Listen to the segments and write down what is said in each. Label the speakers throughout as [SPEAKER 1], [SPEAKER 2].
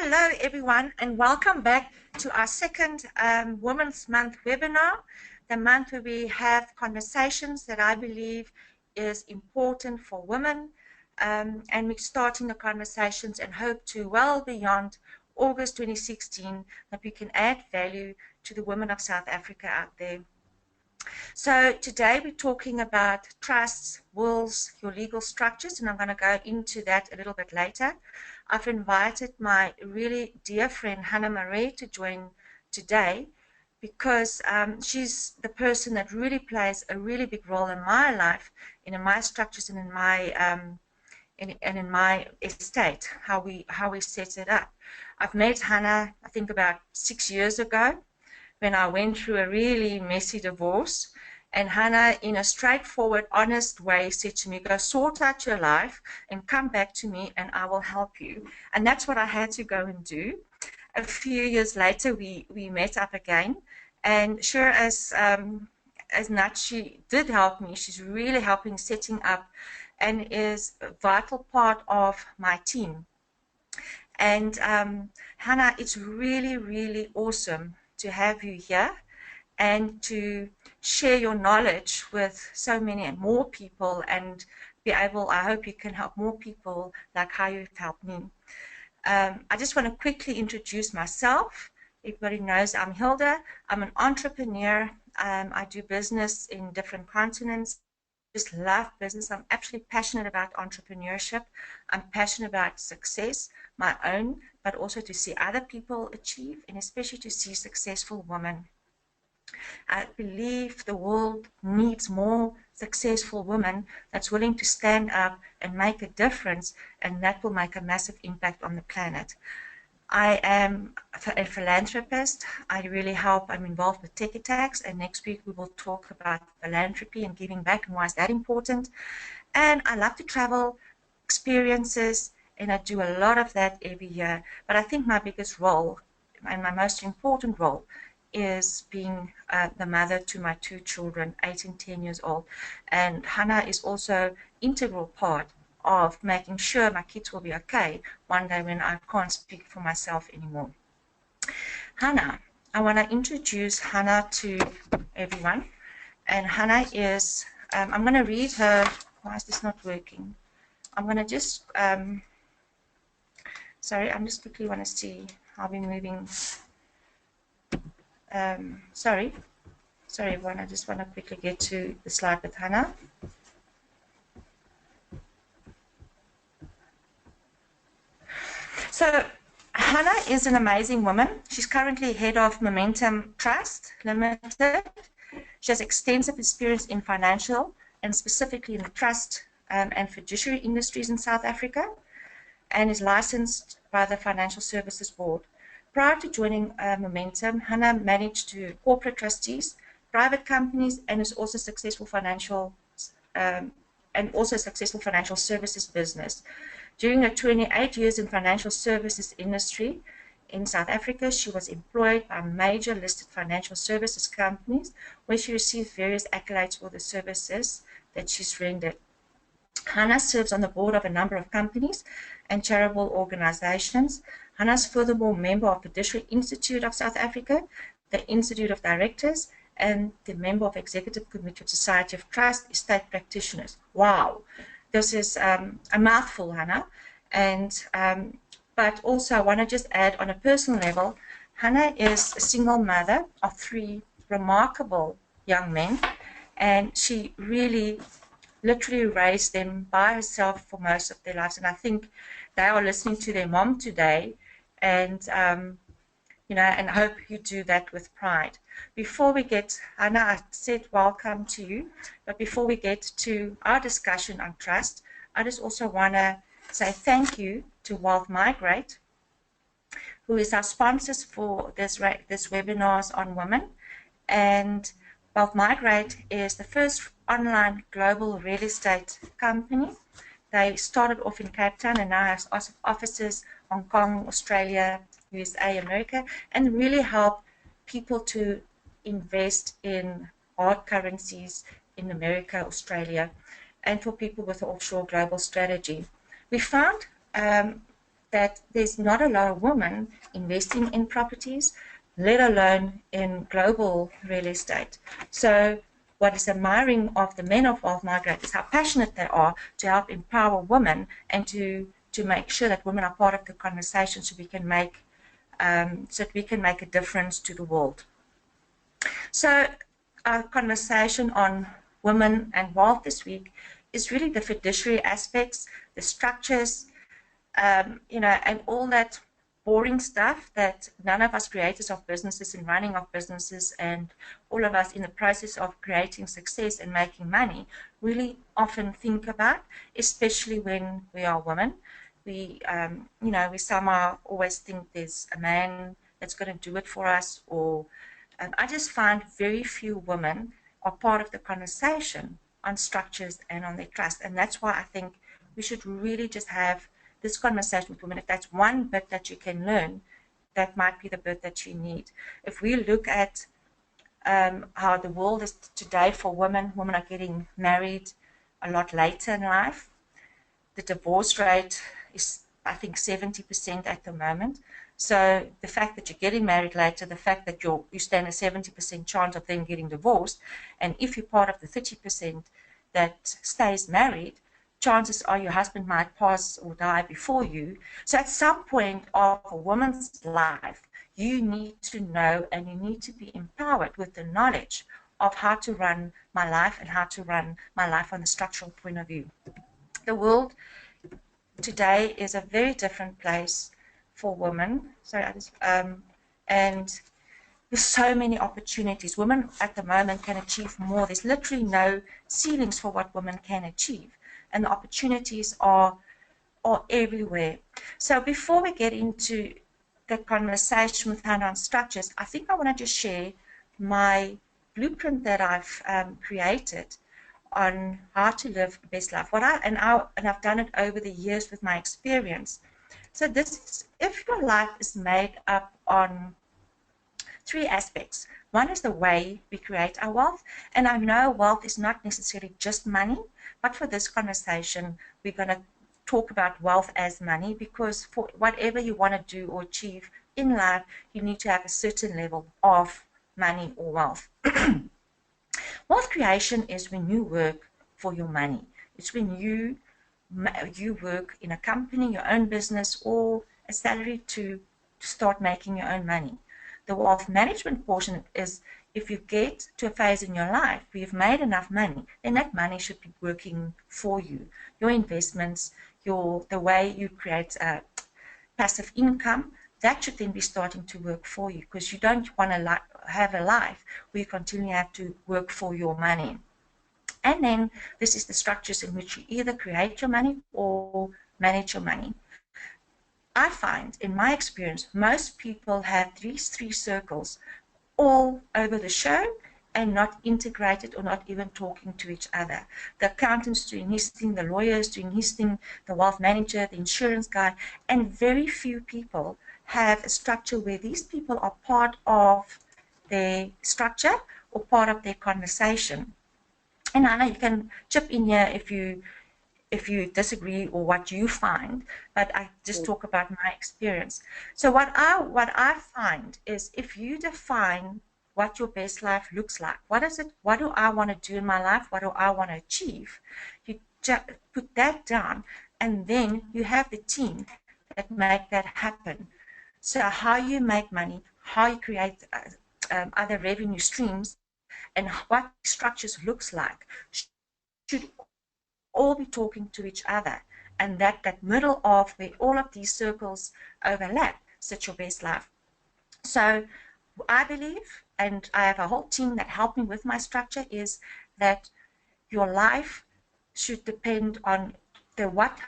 [SPEAKER 1] Hello everyone and welcome back to our second Women's Month webinar, the month where we have conversations that I believe is important for women, and we're starting the conversations and hope to well beyond August 2016 that we can add value to the women of South Africa out there. So today we're talking about trusts, wills, your legal structures, and I'm going to go into that a little bit later. I've invited my really dear friend Hanna to join today because she's the person that really plays a really big role in my life, and in my structures, and in my estate, how we set it up. I've met Hanna, I think, about 6 years ago, when I went through a really messy divorce, and Hanna, in a straightforward, honest way, said to me, go sort out your life and come back to me and I will help you. And that's what I had to go and do. A few years later, we met up again, and sure as not, she did help me. She's really helping setting up and is a vital part of my team. And Hanna, it's really, really awesome to have you here and to share your knowledge with so many more people and be able, I hope you can help more people like how you've helped me. I just want to quickly introduce myself. Everybody knows I'm Hilda. I'm an entrepreneur. I do business in different continents. Just love business. I'm actually passionate about entrepreneurship. I'm passionate about success, my own, but also to see other people achieve, and especially to see successful women. I believe the world needs more successful women that's willing to stand up and make a difference, and that will make a massive impact on the planet. I am a philanthropist. I really help. I'm involved with Tech Attacks, and next week we will talk about philanthropy and giving back and why is that important. And I love to travel, experiences, and I do a lot of that every year. But I think my biggest role and my most important role is being the mother to my two children, 8 and 10 years old. And Hanna is also integral part of making sure my kids will be okay one day when I can't speak for myself anymore. Hanna, I want to introduce Hanna to everyone. And Hanna is, I'm going to read her, why is this not working? I'm going to just, sorry, I just quickly want to see how we're moving. Sorry everyone, I just want to quickly get to the slide with Hanna. So Hanna is an amazing woman. She's currently head of Momentum Trust Limited. She has extensive experience in financial and specifically in the trust and fiduciary industries in South Africa, and is licensed by the Financial Services Board. Prior to joining Momentum, Hanna managed to corporate trustees, private companies, and is also successful financial services business. During her 28 years in financial services industry in South Africa, she was employed by major listed financial services companies, where she received various accolades for the services that she's rendered. Hanna serves on the board of a number of companies and charitable organizations. Hanna is furthermore a member of the Fiduciary Institute of South Africa, the Institute of Directors, and the member of Executive Committee of Society of Trust Estate Practitioners. Wow, this is a mouthful, Hanna. And but also I want to just add, on a personal level, Hanna is a single mother of 3 remarkable young men, and she really literally raised them by herself for most of their lives. And I think they are listening to their mom today, and you know, and I hope you do that with pride. Before we get, Hanna, I said welcome to you, but before we get to our discussion on trust, I just also want to say thank you to Migrate, who is our sponsors for this webinars on women. And Migrate is the first online global real estate company. They started off in Cape Town and now have offices Hong Kong, Australia, USA, America, and really help people to invest in hard currencies in America, Australia, and for people with an offshore global strategy. We found that there's not a lot of women investing in properties, let alone in global real estate. So what is admiring of the men of Wealth Migrate is how passionate they are to help empower women and to make sure that women are part of the conversation so we can make a difference to the world. So our conversation on women and wealth this week is really the fiduciary aspects, the structures, and all that boring stuff that none of us creators of businesses and running of businesses and all of us in the process of creating success and making money really often think about, especially when we are women. We somehow always think there's a man that's going to do it for us, or I just find very few women are part of the conversation on structures and on their trust. And that's why I think we should really just have this conversation with women. If that's one bit that you can learn, that might be the bit that you need. If we look at how the world is today for women are getting married a lot later in life. The divorce rate is, I think, 70% at the moment. So the fact that you're getting married later, the fact that you stand a 70% chance of then getting divorced, and if you're part of the 30% that stays married, chances are your husband might pass or die before you. So at some point of a woman's life, you need to know and you need to be empowered with the knowledge of how to run my life and how to run my life on a structural point of view. The world today is a very different place for women. And there's so many opportunities. Women at the moment can achieve more. There's literally no ceilings for what women can achieve. And the opportunities are everywhere. So before we get into the conversation with Hanna on structures, I think I want to just share my blueprint that I've created on how to live the best life. And I've done it over the years with my experience. So this is, if your life is made up on three aspects. One is the way we create our wealth. And I know wealth is not necessarily just money, but for this conversation, we're going to talk about wealth as money, because for whatever you want to do or achieve in life, you need to have a certain level of money or wealth. Wealth creation is when you work for your money. It's when you work in a company, your own business, or a salary to start making your own money. The wealth management portion is if you get to a phase in your life where you've made enough money, then that money should be working for you. Your investments, the way you create passive income, that should then be starting to work for you, because you don't want to have a life where you continually have to work for your money. And then this is the structures in which you either create your money or manage your money. I find, in my experience, most people have these three circles all over the show and not integrated or not even talking to each other. The accountant's doing his thing, the lawyer's doing his thing, the wealth manager, the insurance guy, and very few people have a structure where these people are part of their structure or part of their conversation. And Hanna, you can chip in here if you disagree or what you find, but I just talk about my experience. So what I find is, if you define what your best life looks like, what do I want to do in my life, what do I want to achieve, you just put that down, and then you have the team that make that happen. So how you make money, how you create other revenue streams, and what structures looks like should all be talking to each other, and that middle of where all of these circles overlap sits your best life. So I believe, and I have a whole team that helped me with my structure, is that your life should depend on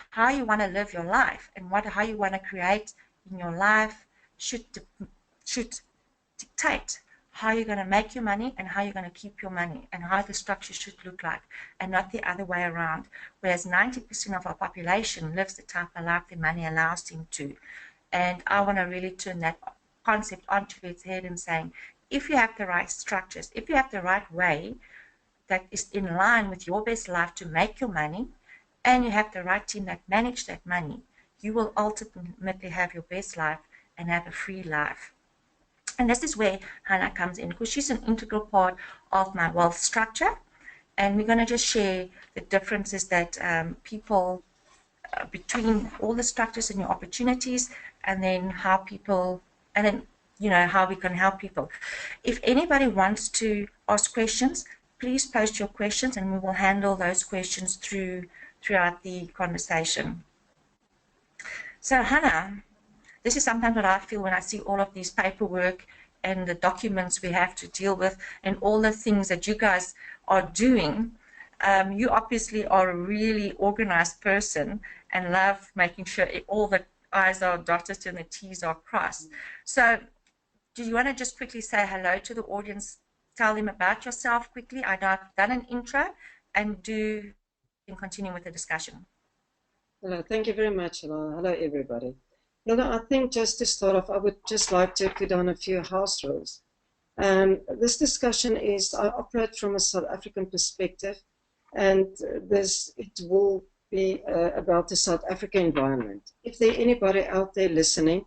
[SPEAKER 1] how you want to live your life, and how you want to create in your life should dictate how you're going to make your money and how you're going to keep your money, and how the structure should look like, and not the other way around. Whereas 90% of our population lives the type of life their money allows them to. And I want to really turn that concept onto its head and saying, if you have the right structures, if you have the right way that is in line with your best life to make your money, and you have the right team that manage that money, you will ultimately have your best life and have a free life. And this is where Hanna comes in, because she's an integral part of my wealth structure. And we're going to just share the differences that people between all the structures and your opportunities, and then how people, and then, you know, how we can help people. If anybody wants to ask questions, please post your questions and we will handle those questions throughout the conversation. So Hanna, this is sometimes what I feel when I see all of these paperwork and the documents we have to deal with and all the things that you guys are doing. You obviously are a really organized person and love making sure all the I's are dotted and the T's are crossed. So do you want to just quickly say hello to the audience, tell them about yourself quickly? I know I've done an intro, and continue with the discussion.
[SPEAKER 2] Hello, thank you very much. Hello, everybody. Hilda, I think just to start off, I would just like to put on a few house rules. This discussion is, I operate from a South African perspective, and it will be about the South African environment. If there anybody out there listening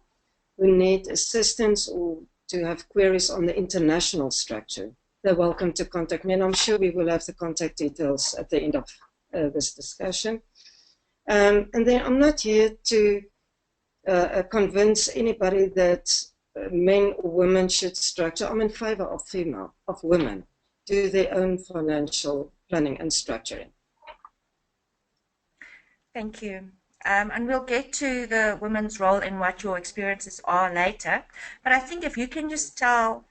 [SPEAKER 2] who need assistance or to have queries on the international structure, they're welcome to contact me, and I'm sure we will have the contact details at the end of this discussion. And then I'm not here to convince anybody that men or women should structure. I'm in favor of women do their own financial planning and structuring.
[SPEAKER 1] Thank you. And we'll get to the women's role and what your experiences are later. But I think if you can just tell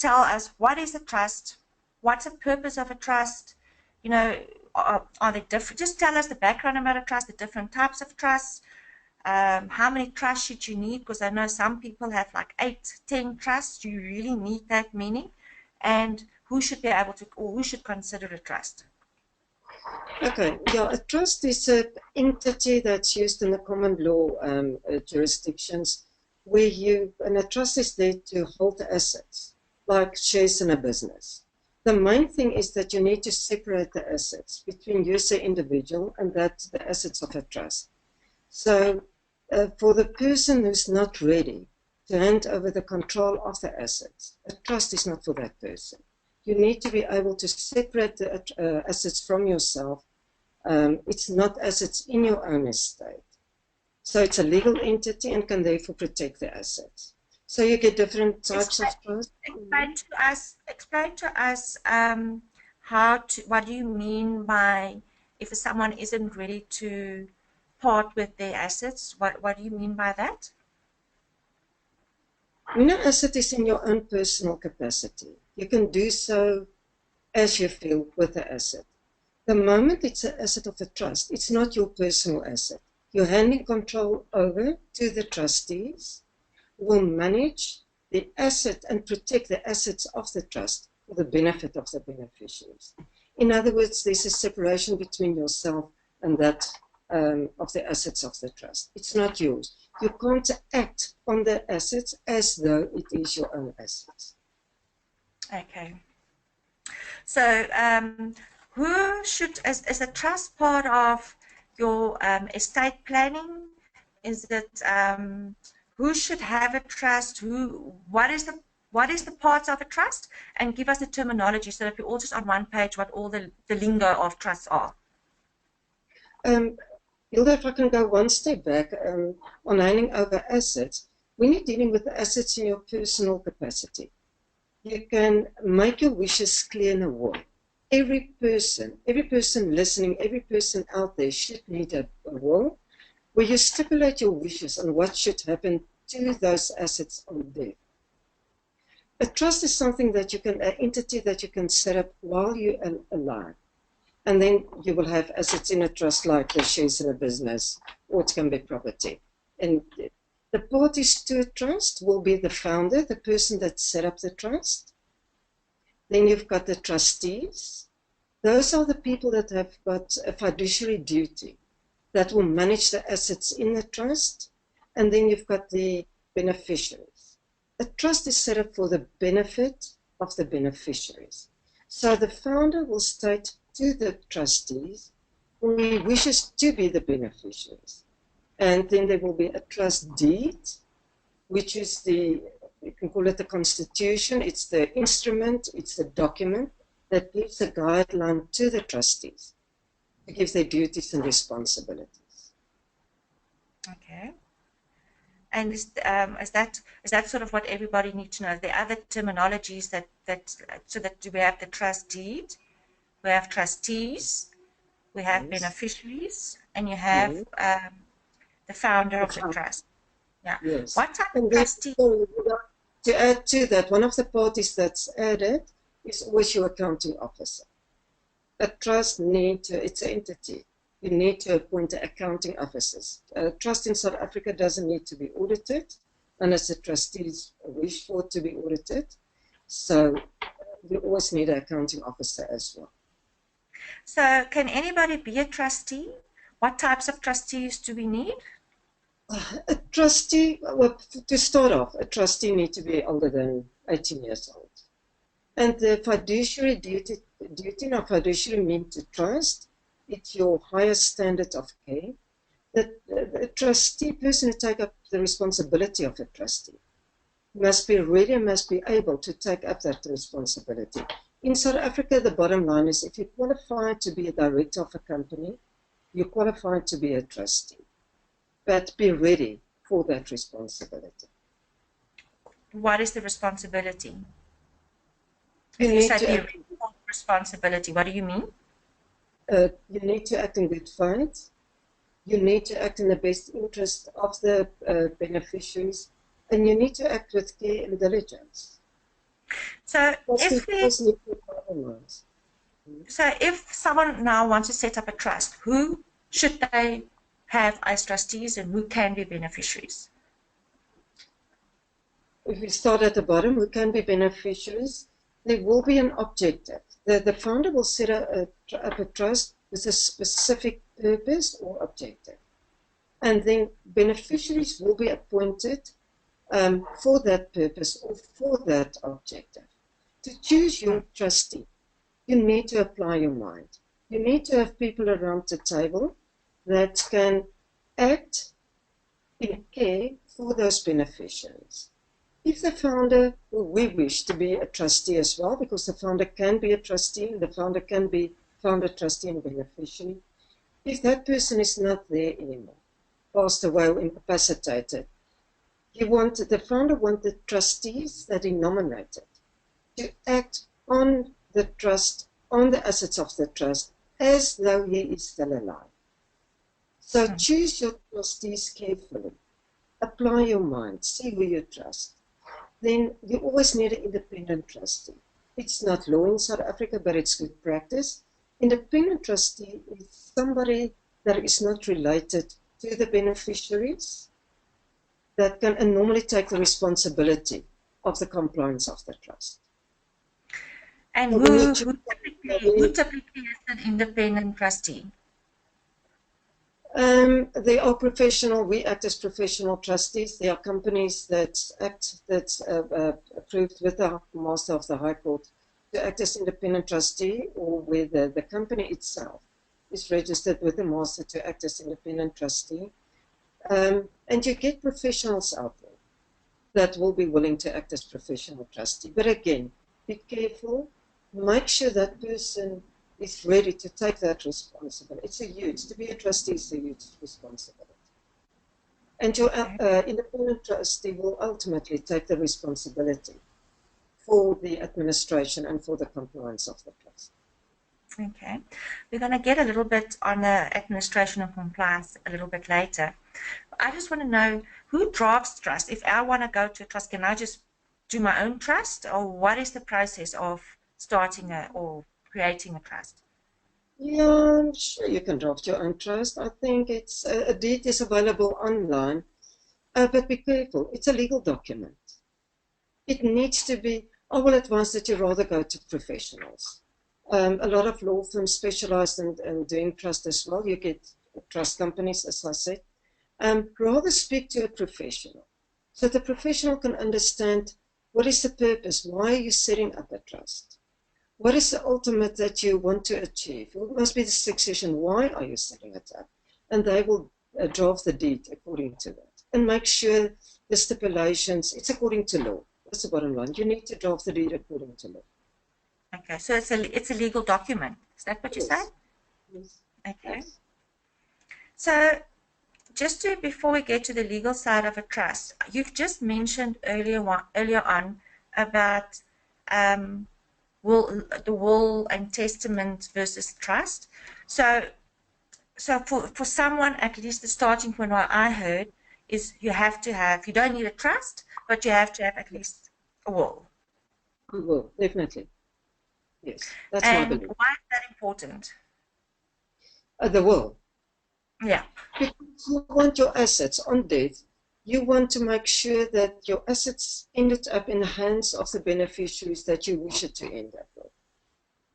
[SPEAKER 1] us, what is a trust? What's the purpose of a trust? You know, are they different? Just tell us the background about a trust, the different types of trusts. How many trusts should you need? Because I know some people have like 8, 10 trusts. Do you really need that many? And who should be able to, or who should consider a trust?
[SPEAKER 2] Okay, yeah, a trust is an entity that's used in the common law jurisdictions where and a trust is there to hold the assets, like shares in a business. The main thing is that you need to separate the assets between you as an individual and the assets of a trust. So for the person who's not ready to hand over the control of the assets, a trust is not for that person. You need to be able to separate the assets from yourself. It's not assets in your own estate. So it's a legal entity and can therefore protect the assets. So you get different types of trusts.
[SPEAKER 1] Explain to us what do you mean by if someone isn't ready to part with their assets? What do you mean by that?
[SPEAKER 2] When an asset is in your own personal capacity, you can do so as you feel with the asset. The moment it's an asset of a trust, it's not your personal asset. You're handing control over to the trustees who will manage the asset and protect the assets of the trust for the benefit of the beneficiaries. In other words, there's a separation between yourself and that of the assets of the trust. It's not yours. You can't act on the assets as though it is your own assets.
[SPEAKER 1] Okay. So who should, is a trust part of your estate planning? Is it who should have a trust? What is the parts of a trust? And give us the terminology so that we're all just on one page what all the lingo of trusts are.
[SPEAKER 2] Hilda, if I can go one step back on handing over assets, when you're dealing with the assets in your personal capacity, you can make your wishes clear in a will. Every person listening, every person out there should need a will where you stipulate your wishes on what should happen to those assets on death. A trust is something that an entity that you can set up while you're alive. And then you will have assets in a trust like the shares in a business, or it can be property. And the parties to a trust will be the founder, the person that set up the trust. Then you've got the trustees. Those are the people that have got a fiduciary duty that will manage the assets in the trust. And then you've got the beneficiaries. A trust is set up for the benefit of the beneficiaries. So the founder will state to the trustees who he wishes to be the beneficiaries. And then there will be a trust deed, which is you can call it the constitution. It's the instrument, it's the document that gives a guideline to the trustees to give their duties and responsibilities.
[SPEAKER 1] Okay. And is that sort of what everybody needs to know? The other terminologies so that we have the trust deed, we have trustees, we have
[SPEAKER 2] Yes.
[SPEAKER 1] beneficiaries, and you have the founder of the trust. Yeah.
[SPEAKER 2] Yes.
[SPEAKER 1] What type
[SPEAKER 2] And
[SPEAKER 1] of trustee?
[SPEAKER 2] To add to that, one of the parties that's added is always your accounting officer. A trust it's an entity. You need to appoint the accounting officers. A trust in South Africa doesn't need to be audited unless the trustees wish for it to be audited. So you always need an accounting officer as well.
[SPEAKER 1] So can anybody be a trustee? What types of trustees do we need?
[SPEAKER 2] A trustee, well, to start off, a trustee needs to be older than 18 years old. And the fiduciary duty or fiduciary mean to trust, it's your highest standard of care. The trustee person who take up the responsibility of a trustee must be ready and must be able to take up that responsibility. In South Africa, the bottom line is if you qualify to be a director of a company, you're qualified to be a trustee. But be ready for that responsibility.
[SPEAKER 1] What is the responsibility?
[SPEAKER 2] You
[SPEAKER 1] If you
[SPEAKER 2] need
[SPEAKER 1] say
[SPEAKER 2] to
[SPEAKER 1] be ready for responsibility, what do you mean?
[SPEAKER 2] You need to act in good faith. You need to act in the best interest of the beneficiaries, and you need to act with care and diligence.
[SPEAKER 1] So if someone now wants to set up a trust, who should they have as trustees and who can be beneficiaries?
[SPEAKER 2] If we start at the bottom, who can be beneficiaries? There will be an objective. The founder will set up a trust with a specific purpose or objective. And then beneficiaries will be appointed for that purpose or for that objective. To choose your trustee, you need to apply your mind. You need to have people around the table that can act in care for those beneficiaries. If the founder, we wish to be a trustee as well, because the founder can be a trustee, and the founder can be founder, trustee, and beneficiary. If that person is not there anymore, passed away or incapacitated, the founder wants the trustees that he nominated to act on the trust, on the assets of the trust, as though he is still alive. So choose your trustees carefully. Apply your mind. See who you trust. Then you always need an independent trustee. It's not law in South Africa, but it's good practice. Independent trustee is somebody that is not related to the beneficiaries that can normally take the responsibility of the compliance of the trust.
[SPEAKER 1] And who typically is an independent trustee?
[SPEAKER 2] They are professional. We act as professional trustees. There are companies that's approved with the Master of the High Court to act as independent trustee, or where the company itself is registered with the Master to act as independent trustee. And you get professionals out there that will be willing to act as professional trustee. But again, be careful. Make sure that person is ready to take that responsibility. To be a trustee is a huge responsibility. And your independent trustee will ultimately take the responsibility for the administration and for the compliance of the trust.
[SPEAKER 1] Okay. We're going to get a little bit on the administration and compliance a little bit later. I just want to know who drafts trust. If I want to go to a trust, can I just do my own trust, or what is the process of starting or creating a trust?
[SPEAKER 2] Yeah, I'm sure you can draft your own trust. I think it's a deed is available online, but be careful. It's a legal document. It needs to be. I will advise that you rather go to professionals. A lot of law firms specialize in doing trust as well. You get trust companies, as I said. Rather speak to a professional, so the professional can understand what is the purpose. Why are you setting up a trust? What is the ultimate that you want to achieve? What must be the succession? Why are you setting it up? And they will draft the deed according to that. And make sure the stipulations, it's according to law. That's the bottom line. You need to draft the deed according to law.
[SPEAKER 1] Okay, so it's a legal document. Is that what you
[SPEAKER 2] Yes.
[SPEAKER 1] said?
[SPEAKER 2] Yes.
[SPEAKER 1] Okay.
[SPEAKER 2] Yes.
[SPEAKER 1] So just before we get to the legal side of a trust, you've just mentioned earlier on about the will and testament versus trust. So for someone, at least the starting point, what I heard is you don't need a trust, but you have to have at least a will.
[SPEAKER 2] We will, definitely. Yes, that's my
[SPEAKER 1] And
[SPEAKER 2] belief.
[SPEAKER 1] why is that important?
[SPEAKER 2] The will.
[SPEAKER 1] Yeah.
[SPEAKER 2] Because you want your assets on death. You want to make sure that your assets ended up in the hands of the beneficiaries that you wish it to end up with.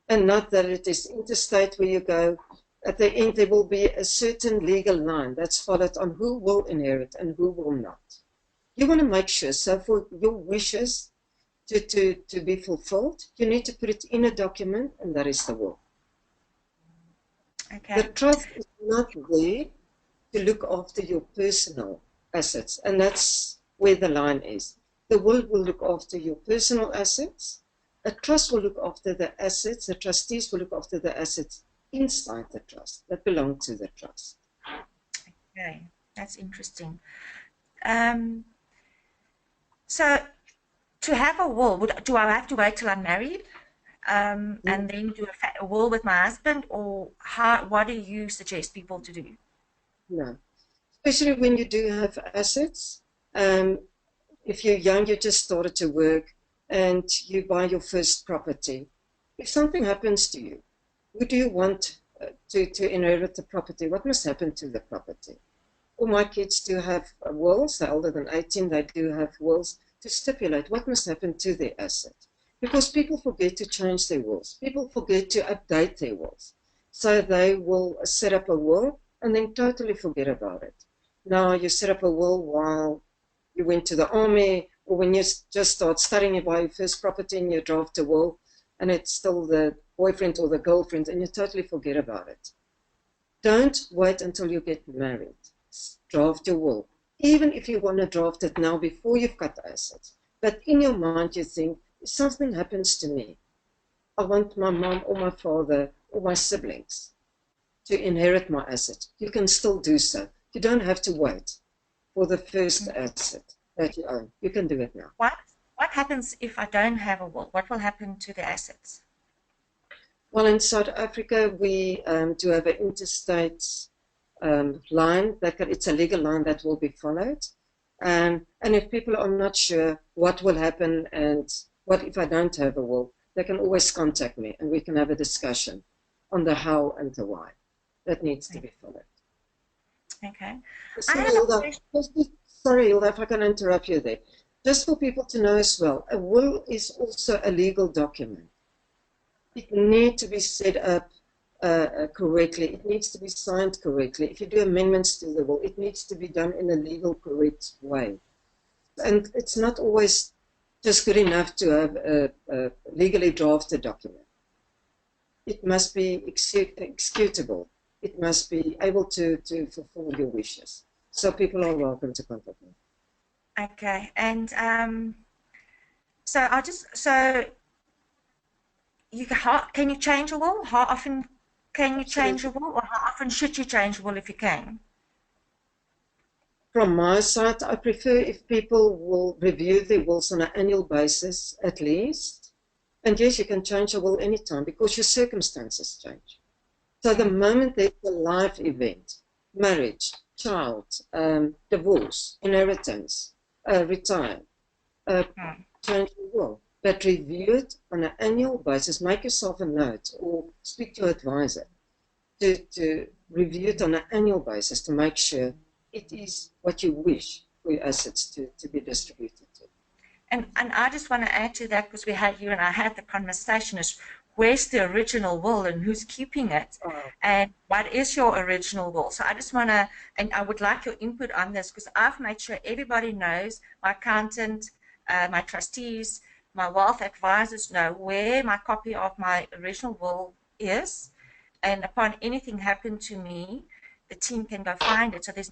[SPEAKER 2] And not that it is interstate where you go. At the end, there will be a certain legal line that's followed on who will inherit and who will not. You want to make sure, so for your wishes to be fulfilled, you need to put it in a document, and that is the will.
[SPEAKER 1] Okay.
[SPEAKER 2] The trust is not there to look after your personal assets, and that's where the line is. The will look after your personal assets. A trust will look after the assets. The trustees will look after the assets inside the trust that belong to the trust.
[SPEAKER 1] Okay, that's interesting. So to have a will, do I have to wait till I'm married, and then do a will with my husband, or what do you suggest people to do?
[SPEAKER 2] No, especially when you do have assets. If you're young, you just started to work, and you buy your first property. If something happens to you, who do you want to inherit the property? What must happen to the property? All my kids do have wills. They're older than 18. They do have wills to stipulate what must happen to their asset. Because people forget to change their wills. People forget to update their wills. So they will set up a will and then totally forget about it. Now you set up a will while you went to the army, or when you just start studying, you buy your first property and you draft a will, and it's still the boyfriend or the girlfriend, and you totally forget about it. Don't wait until you get married. Draft your will. Even if you want to draft it now before you've got the assets. But in your mind you think, if something happens to me, I want my mom or my father or my siblings to inherit my asset. You can still do so. You don't have to wait for the first asset that you own. You can do it now.
[SPEAKER 1] What happens if I don't have a will? What will happen to the assets?
[SPEAKER 2] Well, in South Africa, we do have an interstate line. It's a legal line that will be followed. And if people are not sure what will happen and what if I don't have a will, they can always contact me and we can have a discussion on the how and the why that needs to be followed.
[SPEAKER 1] Okay.
[SPEAKER 2] Sorry, Hilda, if I can interrupt you there. Just for people to know as well, a will is also a legal document. It needs to be set up correctly. It needs to be signed correctly. If you do amendments to the will, it needs to be done in a legal, correct way. And it's not always just good enough to have a legally drafted document. It must be executable. It must be able to fulfill your wishes. So people are welcome to contact me.
[SPEAKER 1] Okay, and so can you change a will? How often can you change a will, or how often should you change a will if you can?
[SPEAKER 2] From my side, I prefer if people will review their wills on an annual basis at least. And yes, you can change a will anytime because your circumstances change. So the moment there's a life event, marriage, child, divorce, inheritance, retire, change your will. But review it on an annual basis. Make yourself a note or speak to your advisor to review it on an annual basis to make sure it is what you wish for your assets to be distributed to.
[SPEAKER 1] And I just want to add to that because you and I had the conversation is where's the original will and who's keeping it, and what is your original will? So I just want to, and I would like your input on this because I've made sure everybody knows, my accountant, my trustees, my wealth advisors know where my copy of my original will is, and upon anything happened to me, the team can go find it. So there's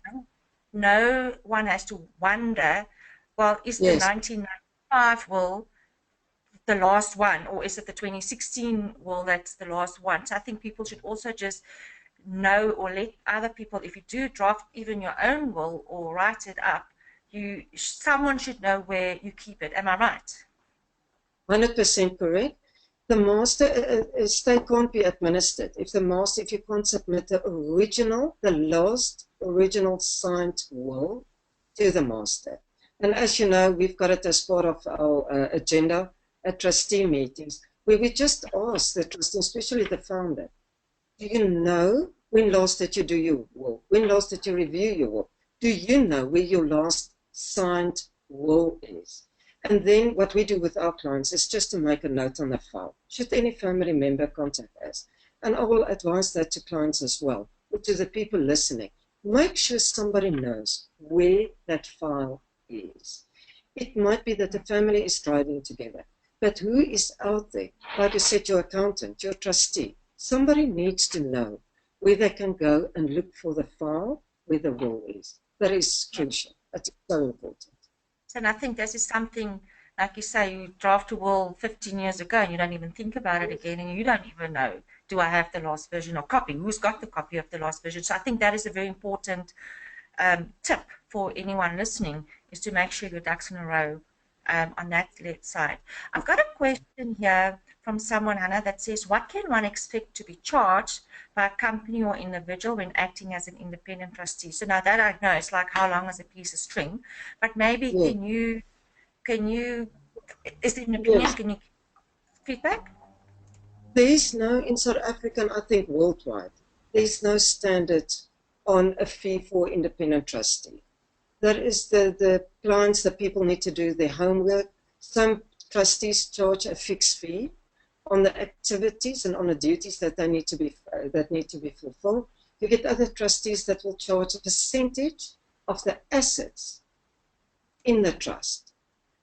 [SPEAKER 1] no one has to wonder, well, is the
[SPEAKER 2] Yes.
[SPEAKER 1] 1995 will the last one, or is it the 2016 will that's the last one? So I think people should also just know, or let other people, if you do draft even your own will or write it up, someone should know where you keep it. Am I right?
[SPEAKER 2] 100% correct. The master estate can't be administered if if you can't submit the last original signed will to the master. And as you know, we've got it as part of our agenda at trustee meetings, where we just ask the trustee, especially the founder, do you know when last did you do your will? When last did you review your will? Do you know where your last signed will is? And then what we do with our clients is just to make a note on the file. Should any family member contact us? And I will advise that to clients as well, or to the people listening. Make sure somebody knows where that file is. It might be that the family is driving together, but who is out there? Like you said, your accountant, your trustee. Somebody needs to know where they can go and look for the file where the will is. That is crucial. That's so important.
[SPEAKER 1] And I think this is something, like you say, you draft a will 15 years ago and you don't even think about it again, and you don't even know, do I have the last version or copy? Who's got the copy of the last version? So I think that is a very important tip for anyone listening, is to make sure your ducks in a row on that side. I've got a question here from someone, Hanna, that says, what can one expect to be charged by a company or individual when acting as an independent trustee? So now that I know, it's like how long is a piece of string, but maybe
[SPEAKER 2] Yes.
[SPEAKER 1] can you, is there an opinion?
[SPEAKER 2] Yes.
[SPEAKER 1] Can you feedback?
[SPEAKER 2] There is no, in South Africa, and I think worldwide, there is no standard on a fee for independent trustee. That is the clients, the people need to do their homework. Some trustees charge a fixed fee on the activities and on the duties that they need to be fulfilled. You get other trustees that will charge a percentage of the assets in the trust.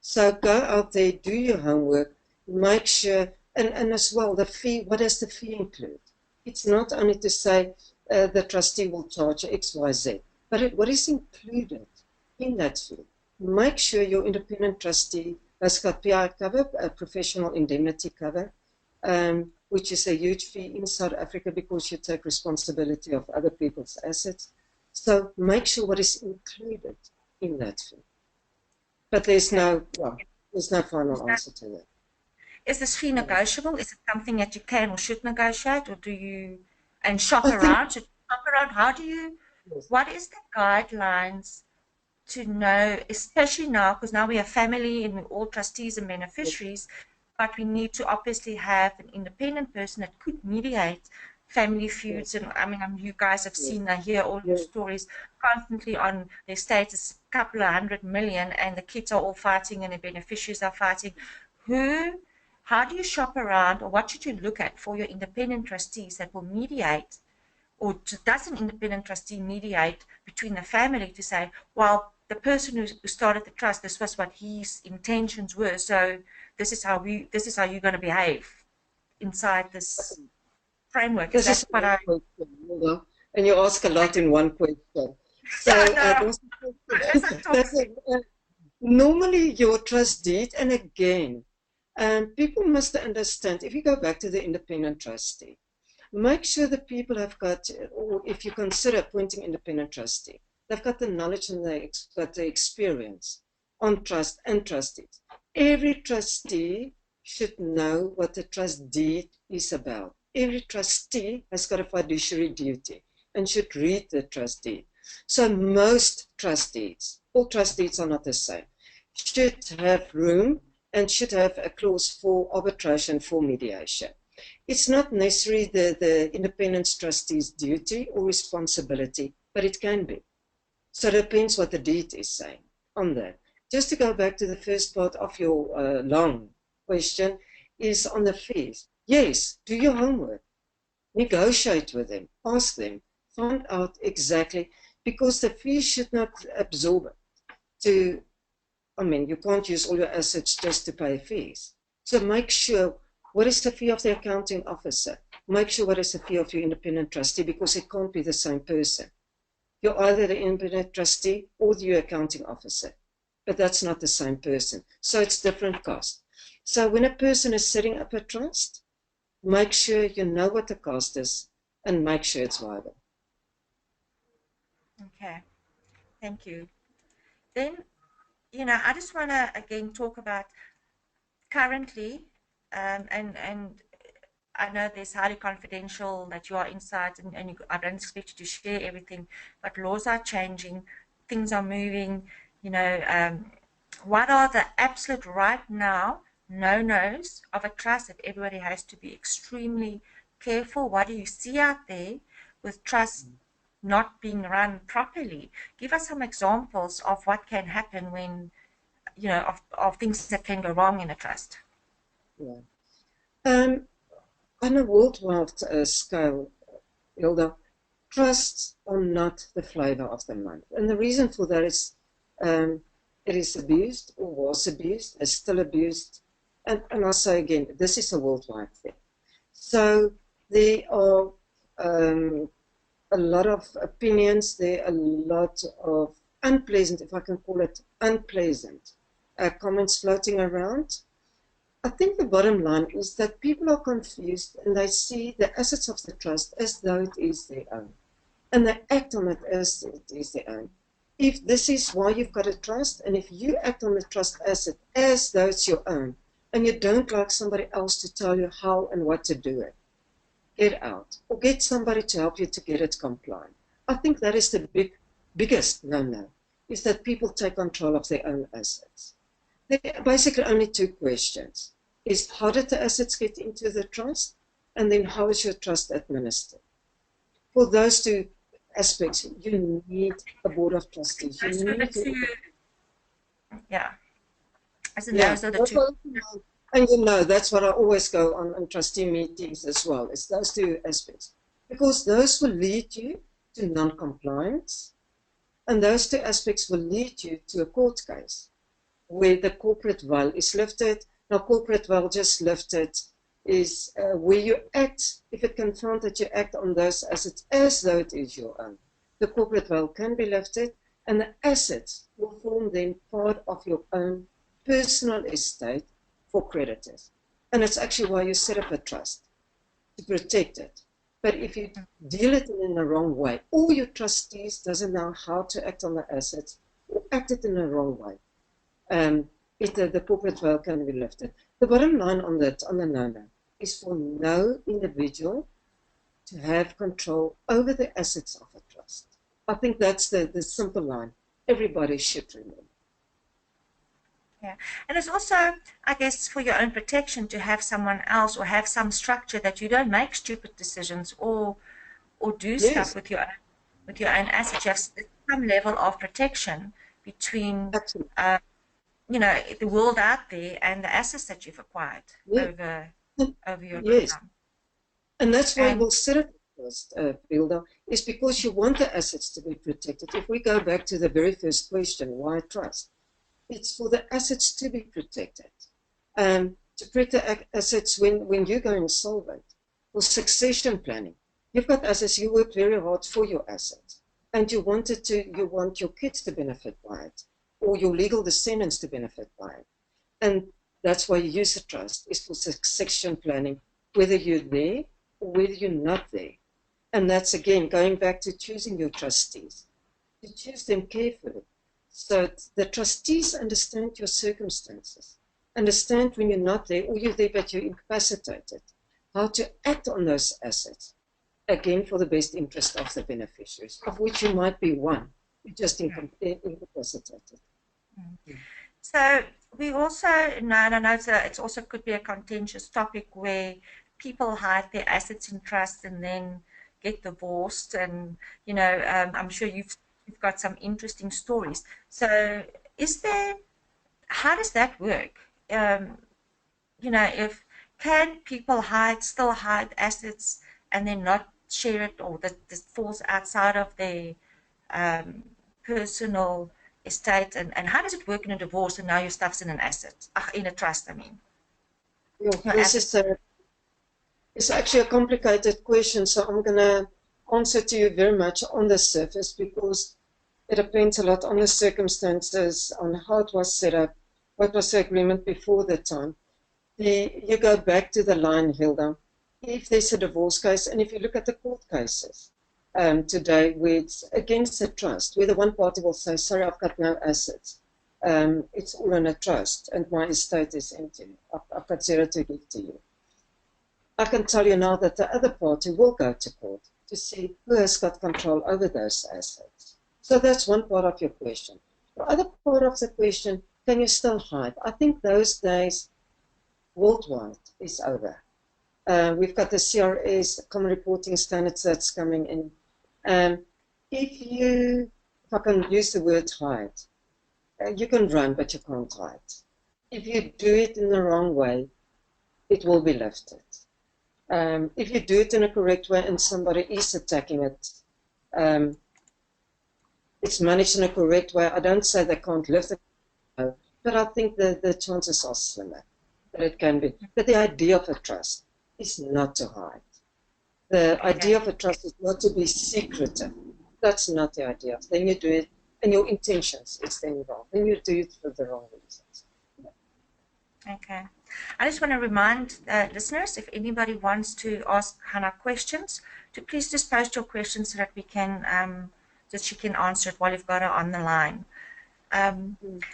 [SPEAKER 2] So go out there, do your homework, make sure, and as well, the fee, what does the fee include? It's not only to say the trustee will charge X, Y, Z, but what is included in that fee? Make sure your independent trustee has got PI cover, a professional indemnity cover, which is a huge fee in South Africa because you take responsibility of other people's assets. So make sure what is included in that fee. But there's no final answer to that.
[SPEAKER 1] Is this fee negotiable? Is it something that you can or should negotiate, or do you, and shop
[SPEAKER 2] I think,
[SPEAKER 1] around? Should you shop around? How do you,
[SPEAKER 2] yes,
[SPEAKER 1] what is the guidelines to know, especially now, because now we have family and we're all trustees and beneficiaries, but we need to obviously have an independent person that could mediate family feuds.
[SPEAKER 2] yes,
[SPEAKER 1] And I mean, you guys have
[SPEAKER 2] yes,
[SPEAKER 1] seen, I hear all your
[SPEAKER 2] yes.
[SPEAKER 1] stories constantly on their status, a couple of 100 million, and the kids are all fighting and the beneficiaries are fighting. How do you shop around, or what should you look at for your independent trustees that will mediate, or does an independent trustee mediate between the family to say, well, the person who started the trust, this was what his intentions were, so this is how you're going to behave inside this framework. Is
[SPEAKER 2] This
[SPEAKER 1] that
[SPEAKER 2] is
[SPEAKER 1] what
[SPEAKER 2] one
[SPEAKER 1] I?
[SPEAKER 2] question, Hilda, and you ask a lot in one question. So
[SPEAKER 1] Yeah, no.
[SPEAKER 2] that's
[SPEAKER 1] As I talk,
[SPEAKER 2] that's normally your trust deed, and again, people must understand, if you go back to the independent trustee, make sure the people have got, or if you consider appointing independent trustee, they've got the knowledge and they've got the experience on trust and trustees. Every trustee should know what the trust deed is about. Every trustee has got a fiduciary duty and should read the trust deed. So most trustees, all trustees are not the same, should have room and should have a clause for arbitration, for mediation. It's not necessarily the independent trustee's duty or responsibility, but it can be. So it depends what the deed is saying on that. Just to go back to the first part of your long question, is on the fees. Yes, do your homework. Negotiate with them. Ask them. Find out exactly, because the fees should not absorb it. You can't use all your assets just to pay fees. So make sure, what is the fee of the accounting officer? Make sure what is the fee of your independent trustee, because it can't be the same person. You're either the independent trustee or the accounting officer, but that's not the same person. So it's different cost. So when a person is setting up a trust, make sure you know what the cost is and make sure it's viable.
[SPEAKER 1] Okay, thank you. Then, I just want to again talk about currently, and I know there's highly confidential that you are inside, and I don't expect you to share everything, but laws are changing, things are moving. What are the absolute right now no-nos of a trust that everybody has to be extremely careful? What do you see out there with trust not being run properly? Give us some examples of what can happen when, of things that can go wrong in a trust.
[SPEAKER 2] Yeah. On a worldwide scale, Hilda, trusts are not the flavor of the month. And the reason for that is it is abused or was abused, is still abused. And I'll say again, this is a worldwide thing. So there are a lot of opinions, there are a lot of unpleasant, if I can call it unpleasant, comments floating around. I think the bottom line is that people are confused and they see the assets of the trust as though it is their own. And they act on it as it is their own. If this is why you've got a trust, and if you act on the trust asset as though it's your own, and you don't like somebody else to tell you how and what to do it, get out. Or get somebody to help you to get it compliant. I think that is the biggest no-no, is that people take control of their own assets. There are basically only two questions. Is how did the assets get into the trust? And then how is your trust administered? For those two aspects, you need a board of trustees. You need to,
[SPEAKER 1] yeah.
[SPEAKER 2] yeah,
[SPEAKER 1] Those are the two.
[SPEAKER 2] and that's what I always go on trustee meetings as well. It's those two aspects. Because those will lead you to non-compliance, and those two aspects will lead you to a court case where the corporate veil is lifted. Now, corporate veil just lifted is where you act, if it can find that you act on those assets as though it is your own. The corporate veil can be lifted, and the assets will form then part of your own personal estate for creditors. And it's actually why you set up a trust, to protect it. But if you deal it in the wrong way, or your trustees doesn't know how to act on the assets, or act it in the wrong way, the corporate veil can be lifted. The bottom line on the no-no is for no individual to have control over the assets of a trust. I think that's the simple line everybody should remember.
[SPEAKER 1] Yeah. And it's also, I guess, for your own protection to have someone else or have some structure that you don't make stupid decisions or do stuff with your own assets. You have some level of protection between the world out there and the assets that you've acquired over your lifetime.
[SPEAKER 2] And that's why we'll set it first, Hilda, is because you want the assets to be protected. If we go back to the very first question, why trust? It's for the assets to be protected. To protect the assets when you go insolvent. For succession planning, you've got assets, you worked very hard for your assets, and you want your kids to benefit by it, or your legal descendants to benefit by it. And that's why you use a trust, is for succession planning, whether you're there or whether you're not there. And that's, again, going back to choosing your trustees. You choose them carefully. So the trustees understand your circumstances, understand when you're not there, or you're there but you're incapacitated, how to act on those assets, again, for the best interest of the beneficiaries, of which you might be one. You're just incapacitated.
[SPEAKER 1] So we also know, and I know it's also could be a contentious topic where people hide their assets in trust and then get divorced, and I'm sure you've got some interesting stories. So how does that work? If can people still hide assets and then not share it, or that falls outside of their personal estate, and how does it work in a divorce and now your stuff's in an asset, in a trust, I mean?
[SPEAKER 2] This is it's actually a complicated question, so I'm going to answer to you very much on the surface because it depends a lot on the circumstances, on how it was set up, what was the agreement before the time. You go back to the line, Hilda. If there's a divorce case, and if you look at the court cases today, where it's against a trust, where the one party will say, sorry, I've got no assets. It's all in a trust, and my estate is empty. I've got zero to give to you. I can tell you now that the other party will go to court to see who has got control over those assets. So that's one part of your question. The other part of the question, can you still hide? I think those days worldwide is over. We've got the CRS, Common Reporting Standards, that's coming in. If I can use the word hide, you can run, but you can't hide. If you do it in the wrong way, it will be lifted. If you do it in a correct way and somebody is attacking it, it's managed in a correct way. I don't say they can't lift it, but I think the chances are slimmer that it can be. But the idea of a trust is not to hide. The idea of a trust is not to be secretive. That's not the idea. Then you do it, and your intentions is then wrong. Then you do it for the wrong reasons.
[SPEAKER 1] Okay. I just want to remind listeners, if anybody wants to ask Hanna questions, to please just post your questions so that we can, that she can answer it while you've got her on the line.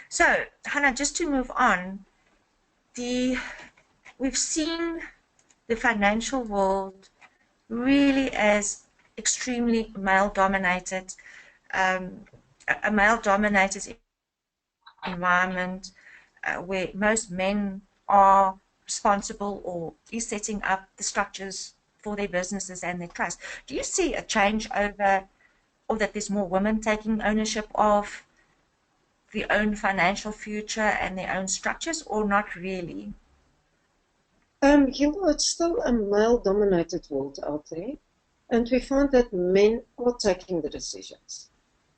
[SPEAKER 1] So, Hanna, just to move on, we've seen the financial world really as extremely male-dominated, a male-dominated environment where most men are responsible or is setting up the structures for their businesses and their trust. Do you see a change over, or that there's more women taking ownership of their own financial future and their own structures, or not really?
[SPEAKER 2] It's still a male-dominated world out there, and we find that men are taking the decisions.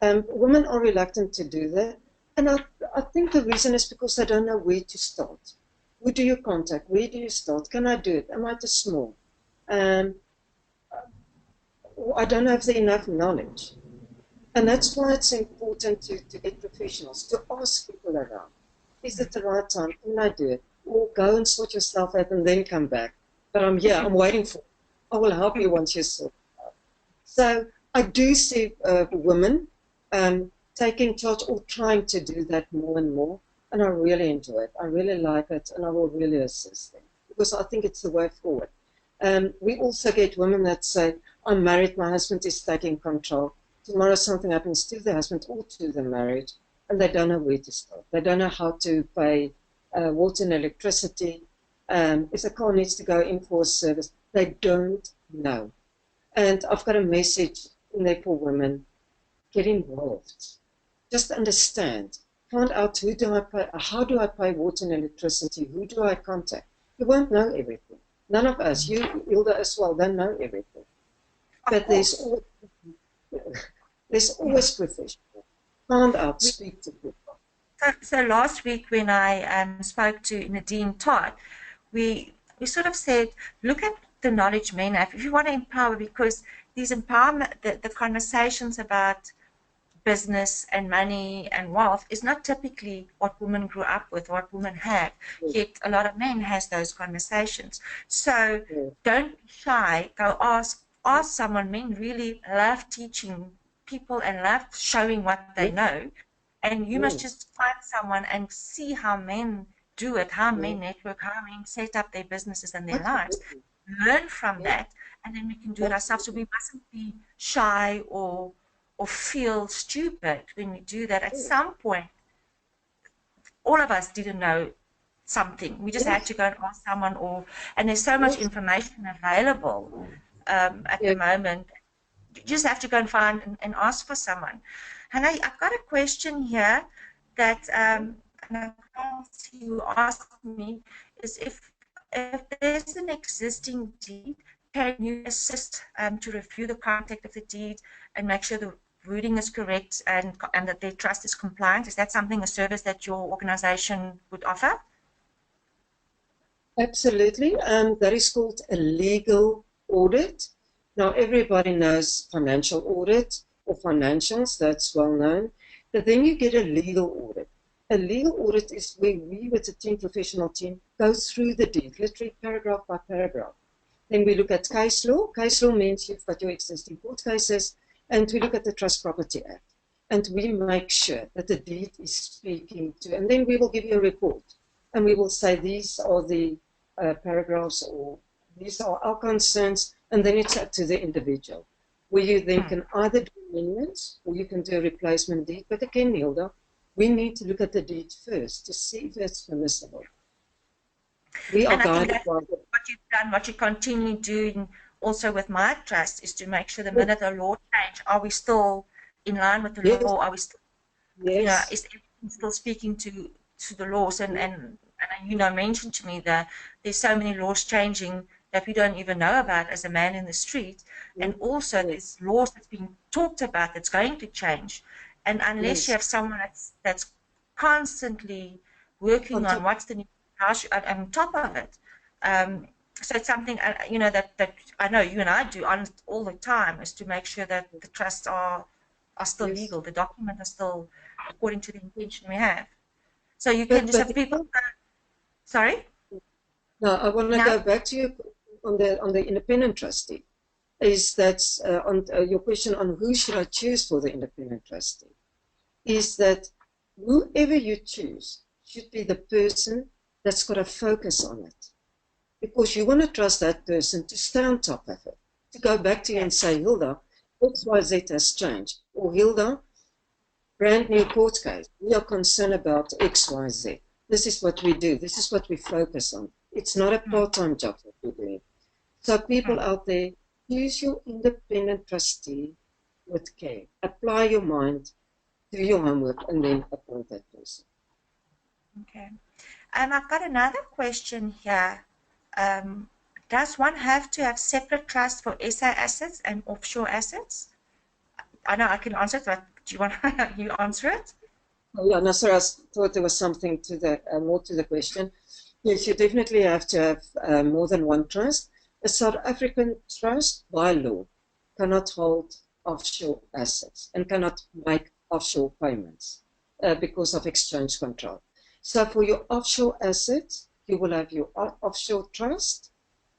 [SPEAKER 2] Women are reluctant to do that, and I think the reason is because they don't know where to start. Who do you contact? Where do you start? Can I do it? Am I too small? I don't have enough knowledge. And that's why it's important to get professionals, to ask people around. Is it the right time? Can I do it? Or go and sort yourself out and then come back. But I'm here, I'm waiting for you. I will help you once you sort it out. So I do see women taking charge or trying to do that more and more. And I really enjoy it. I really like it, and I will really assist them because I think it's the way forward. We also get women that say, I'm married, my husband is taking control. Tomorrow something happens to the husband or to the marriage, and they don't know where to start. They don't know how to pay water and electricity. If the car needs to go in for a service, they don't know. And I've got a message in there for women. Get involved. Just understand. Find out who do I pay, how do I pay water and electricity, who do I contact. You won't know everything. None of us, you, Hilda, as well, don't know everything. But there's always professional. Find out, speak to people.
[SPEAKER 1] So last week when I spoke to Nadine Todd, we sort of said, look at the knowledge men have. If you want to empower, because these empowerment, the conversations about business and money and wealth is not typically what women grew up with, what women have. Yet a lot of men has those conversations. So don't be shy. Go ask someone. Men really love teaching people and love showing what they know. And you must just find someone and see how men do it, how men network, how men set up their businesses and their lives. Learn from that, and then we can do it ourselves. So we mustn't be shy or feel stupid when we do that. At some point, all of us didn't know something. We just had to go and ask someone, and there's so much information available at the moment. You just have to go and find and ask for someone. Hanna, I've got a question here that and I can't see who asked me, is if there's an existing deed, can you assist to review the content of the deed and make sure the wording is correct and that their trust is compliant? Is that something, a service that your organization would offer?
[SPEAKER 2] Absolutely. That is called a legal audit. Now, everybody knows financial audit or financials, that's well known. But then you get a legal audit. A legal audit is where we, with the team, professional team, go through the deed, literally paragraph by paragraph. Then we look at case law. Case law means you've got your existing court cases, and we look at the Trust Property Act. And we make sure that the deed is speaking to, and then we will give you a report. And we will say these are the paragraphs, or these are our concerns, and then it's up to the individual, where you then can either do amendments or you can do a replacement deed. But again, Hilda, we need to look at the deed first to see if it's permissible. We are guided by the...
[SPEAKER 1] What you've done, what you continue doing also with my trust, is to make sure the minute the law change, are we still in line with the law? Are we still, you know, is everything still speaking to the laws? And you know, mentioned to me that there's so many laws changing that we don't even know about as a man in the street. And also there's laws that's being talked about that's going to change. And unless you have someone that's constantly working on what's the new house on top of it. So it's something, you know, that I know you and I do all the time, is to make sure that the trusts are still legal, the documents are still according to the intention we have. So you can just have people... Sorry?
[SPEAKER 2] No, I want to go back to you on the independent trustee. Is that on your question on who should I choose for the independent trustee? Is that whoever you choose should be the person that's got a focus on it. Because you want to trust that person to stay on top of it. To go back to you and say, Hilda, XYZ has changed. Or Hilda, brand new court case. We are concerned about XYZ. This is what we do. This is what we focus on. It's not a part-time job that we're doing. So people out there, use your independent trustee with care. Apply your mind, do your homework, and then appoint that person.
[SPEAKER 1] Okay. I've got another question here. Does one have to have separate trusts for SA assets and offshore assets? I know I can answer it, but do you want you answer it?
[SPEAKER 2] Oh, yeah, no, sorry, I thought there was something to the more to the question. Yes, you definitely have to have more than one trust. A South African trust, by law, cannot hold offshore assets and cannot make offshore payments because of exchange control. So for your offshore assets, you will have your offshore trust.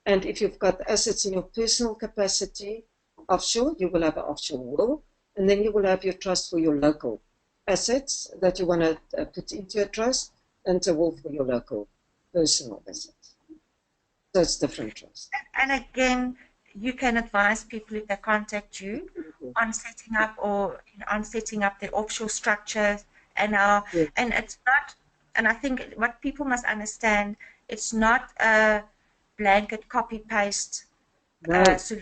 [SPEAKER 2] And if you've got assets in your personal capacity offshore, you will have an offshore will. And then you will have your trust for your local assets that you want to put into a trust, and a will for your local personal assets. So it's different trusts.
[SPEAKER 1] And again, you can advise people if they contact you on setting up the offshore structure. And and it's not. And I think what people must understand, it's not a blanket copy paste. So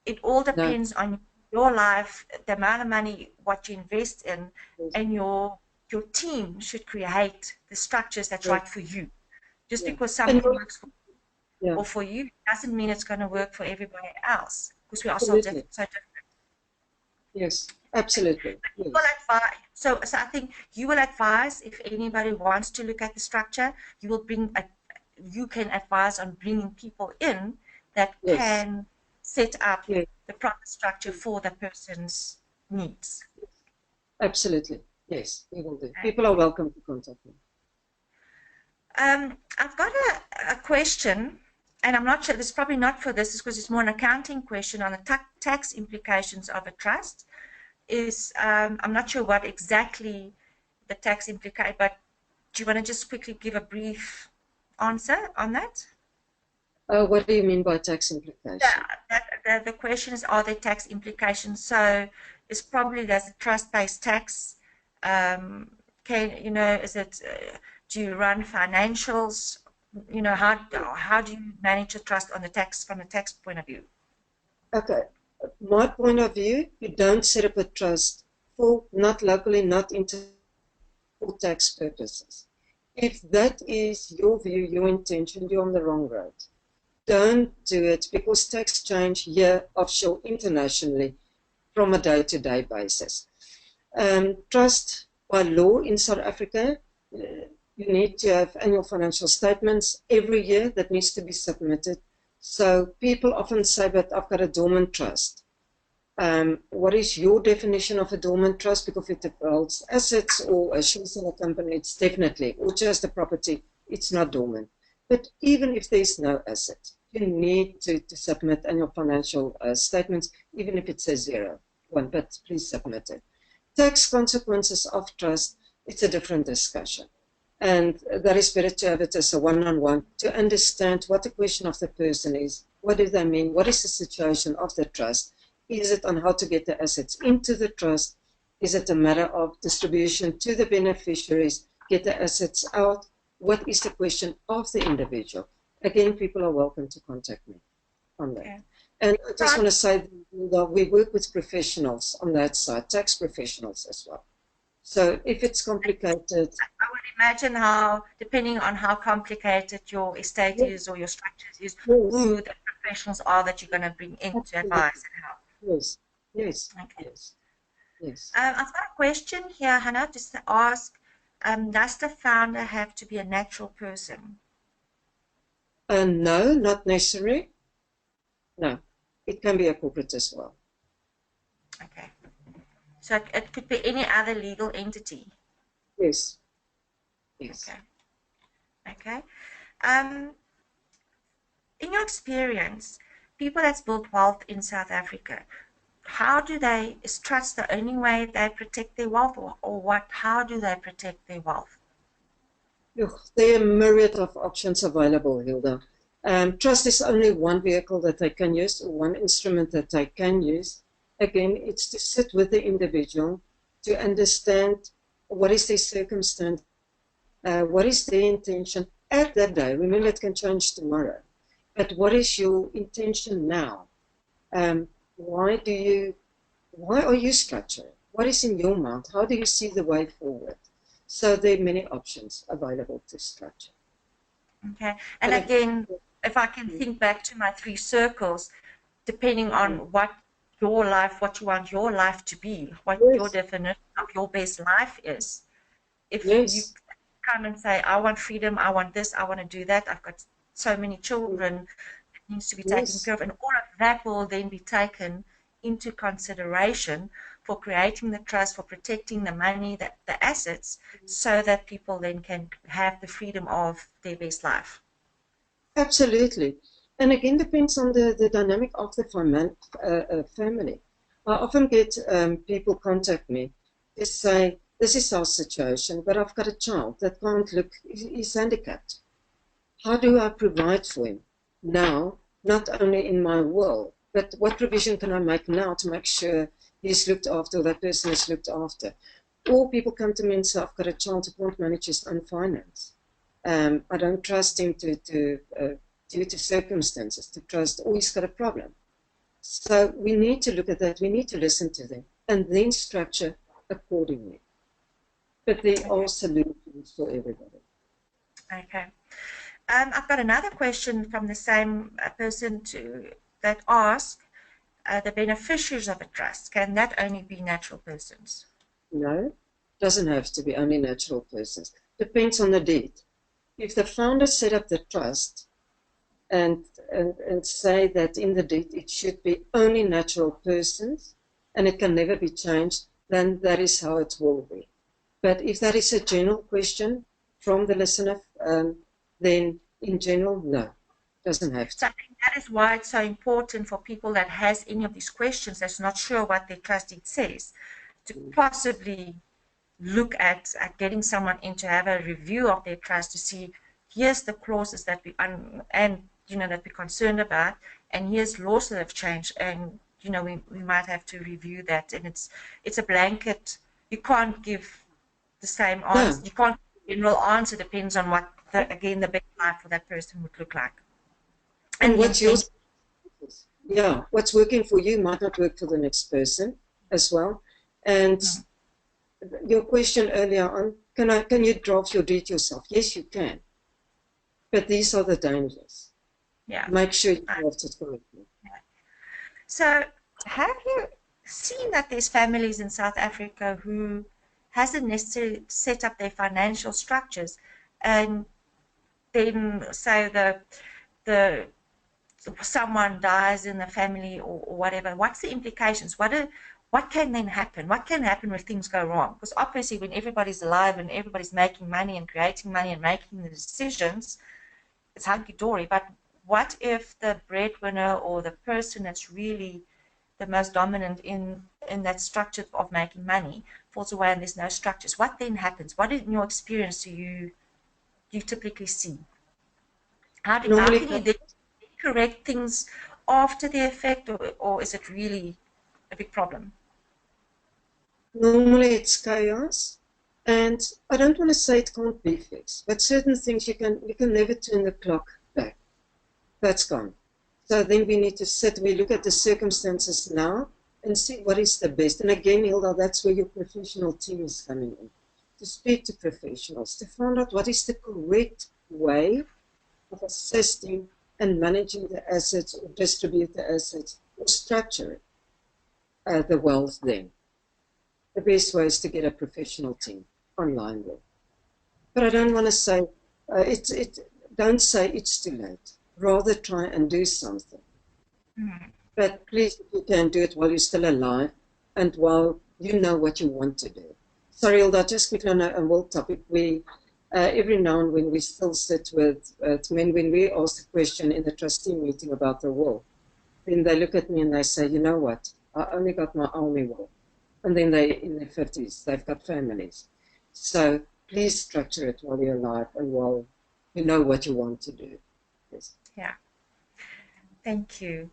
[SPEAKER 1] it all depends on your life, the amount of money, what you invest in, and your team should create the structures that's right for you. Just because something works for you or for you doesn't mean it's going to work for everybody else, because we are so different.
[SPEAKER 2] Yes, absolutely.
[SPEAKER 1] Yes. So I think you will advise if anybody wants to look at the structure. You will you can advise on bringing people in that can set up the proper structure for the person's needs.
[SPEAKER 2] Absolutely, yes, we will do. People are welcome to contact me.
[SPEAKER 1] I've got a question, and I'm not sure, this is probably not for this, because it's more an accounting question on the tax implications of a trust. I'm not sure what exactly the tax implications, but do you want to just quickly give a brief answer on that?
[SPEAKER 2] What do you mean by tax implications?
[SPEAKER 1] The question is, are there tax implications? So it's probably, there's a trust-based tax. Is it, do you run financials? You know, how do you manage a trust on the tax, from a tax point of view?
[SPEAKER 2] Okay, my point of view, you don't set up a trust for, not locally, not for tax purposes. If that is your view, your intention, you're on the wrong road. Don't do it, because tax change here offshore internationally from a day-to-day basis. Trust by law in South Africa, you need to have annual financial statements every year that needs to be submitted So people often say, but I've got a dormant trust. What is your definition of a dormant trust? Because if it holds assets or a shares in a company, it's definitely, or just a property, it's not dormant. But even if there's no asset, you need to submit annual financial statements, even if it says zero, one, but please submit it. Tax consequences of trust, it's a different discussion. And that is better to have it as a one-on-one to understand what the question of the person is, what do they mean, what is the situation of the trust, is it on how to get the assets into the trust, is it a matter of distribution to the beneficiaries, get the assets out, what is the question of the individual. Again, people are welcome to contact me on that. Okay. And I just want to say that we work with professionals on that side, tax professionals as well. So if it's complicated,
[SPEAKER 1] I would imagine how, depending on how complicated your estate is or your structures is, who the professionals are that you're going to bring in to advise and help.
[SPEAKER 2] Yes, yes,
[SPEAKER 1] okay.
[SPEAKER 2] yes.
[SPEAKER 1] I've got a question here, Hanna, just to ask, does the founder have to be a natural person?
[SPEAKER 2] No, not necessary. No, it can be a corporate as well.
[SPEAKER 1] Okay. So it could be any other legal entity?
[SPEAKER 2] Yes. Yes.
[SPEAKER 1] Okay. In your experience, people that's built wealth in South Africa, how do they, is trust the only way they protect their wealth, or what, how do they protect their wealth?
[SPEAKER 2] There are a myriad of options available, Hilda. Trust is only one vehicle that they can use, or one instrument that they can use. Again, it's to sit with the individual to understand what is their circumstance, what is their intention at that day. Remember, it can change tomorrow. But what is your intention now? Why are you structured? What is in your mind? How do you see the way forward? So there are many options available to structure.
[SPEAKER 1] Okay. And again, if I can think back to my 3 circles, depending on what your life, what you want your life to be, what your definition of your best life is. If you come and say, I want freedom, I want this, I want to do that, I've got so many children that needs to be taken care of, and all of that will then be taken into consideration for creating the trust, for protecting the money, the assets, so that people then can have the freedom of their best life.
[SPEAKER 2] Absolutely. And again, depends on the dynamic of the family. I often get people contact me to say, this is our situation, but I've got a child that can't look, he's handicapped. How do I provide for him now, not only in my will, but what provision can I make now to make sure he's looked after, that person is looked after? Or people come to me and say, I've got a child who can't manage his own finance. I don't trust him due to circumstances, to trust, or he's got a problem. So we need to look at that, we need to listen to them, and then structure accordingly. But there are solutions for everybody.
[SPEAKER 1] Okay. I've got another question from the same person that asks, the beneficiaries of a trust, can that only be natural persons?
[SPEAKER 2] No, doesn't have to be only natural persons. Depends on the deed. If the founder set up the trust and say that in the deed it should be only natural persons and it can never be changed, then that is how it will be. But if that is a general question from the listener, then in general, no, doesn't have to.
[SPEAKER 1] So I think that is why it's so important for people that has any of these questions that's not sure what their trust deed says, to possibly look at getting someone in to have a review of their trust to see, here's the clauses that that we're concerned about, and here's laws that have changed, and we might have to review that. And it's a blanket. You can't give the same answer. You can't give a general answer. Depends on what the best life for that person would look like.
[SPEAKER 2] And what's yours? Yeah, what's working for you might not work for the next person as well. And your question earlier on, can you draft your deed yourself? Yes, you can. But these are the dangers.
[SPEAKER 1] Yeah.
[SPEAKER 2] Make sure you draft it correctly.
[SPEAKER 1] Yeah. So have you seen that there's families in South Africa who hasn't necessarily set up their financial structures, and then say the someone dies in the family or whatever, what's the implications? What can then happen? What can happen when things go wrong? Because obviously when everybody's alive and everybody's making money and creating money and making the decisions, it's hunky-dory. But what if the breadwinner or the person that's really the most dominant in that structure of making money falls away and there's no structures? What then happens? What in your experience do you typically see? How
[SPEAKER 2] Normally,
[SPEAKER 1] can you then correct things after the effect, or is it really a big problem?
[SPEAKER 2] normally it's chaos, and I don't want to say it can't be fixed, but certain things you can never turn the clock back. That's gone. So then we need to sit, we look at the circumstances now and see what is the best. And again, Hilda, that's where your professional team is coming in. To speak to professionals, to find out what is the correct way of assisting and managing the assets or distribute the assets or structure the wealth then. The best way is to get a professional team online with. But I don't want to say, don't say it's too late. Rather try and do something.
[SPEAKER 1] Mm.
[SPEAKER 2] But please, if you can do it while you're still alive and while you know what you want to do. Sorry, Hilda, just quickly on a world topic. We, every now and when we still sit with men, when we ask the question in the trustee meeting about the will, then they look at me and they say, you know what, I only got my army will. And then they, in their 50s, they've got families. So please structure it while you're alive and while you know what you want to do. Yes.
[SPEAKER 1] Yeah, thank you.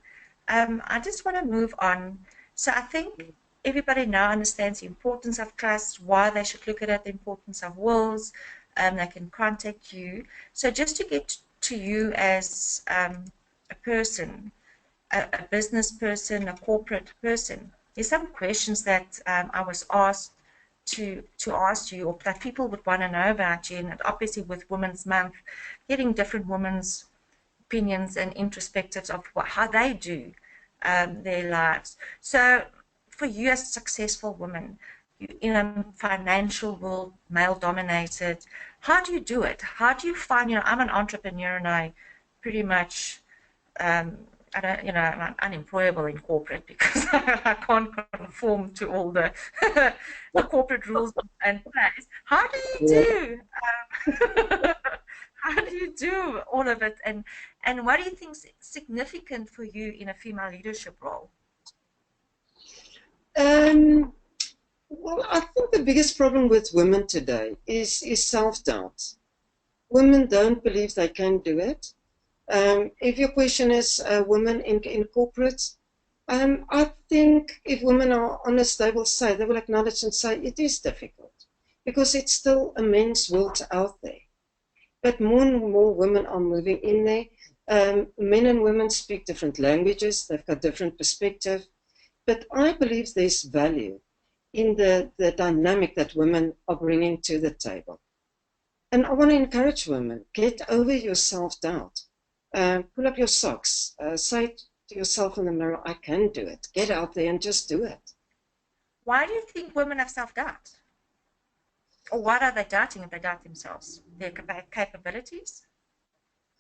[SPEAKER 1] I just want to move on. So I think everybody now understands the importance of trust, why they should look at it, the importance of wills. They can contact you. So just to get to you as a person, a business person, a corporate person, there's some questions that I was asked to ask you, or that people would want to know about you. And obviously, with Women's Month, getting different women's opinions and introspectives of how they do their lives. So, for you as a successful woman, in a financial world, male dominated, how do you do it? How do you find, I'm an entrepreneur and I pretty much um, I don't, I'm unemployable in corporate because I can't conform to all the corporate rules and plays. How do you
[SPEAKER 2] Yeah.
[SPEAKER 1] do? How do you do all of it? And what do you think is significant for you in a female leadership role?
[SPEAKER 2] Um, well, I think the biggest problem with women today is self-doubt. Women don't believe they can do it. If your question is women in corporate, I think if women are honest, they will say, they will acknowledge and say it is difficult because it's still a men's world out there. But more and more women are moving in there. Men and women speak different languages, they've got different perspective. But I believe there's value in the dynamic that women are bringing to the table. And I want to encourage women, get over your self-doubt. Pull up your socks. Say to yourself in the mirror, I can do it. Get out there and just do it.
[SPEAKER 1] Why do you think women have self-doubt? Or what are they doubting if they doubt themselves? Their capabilities?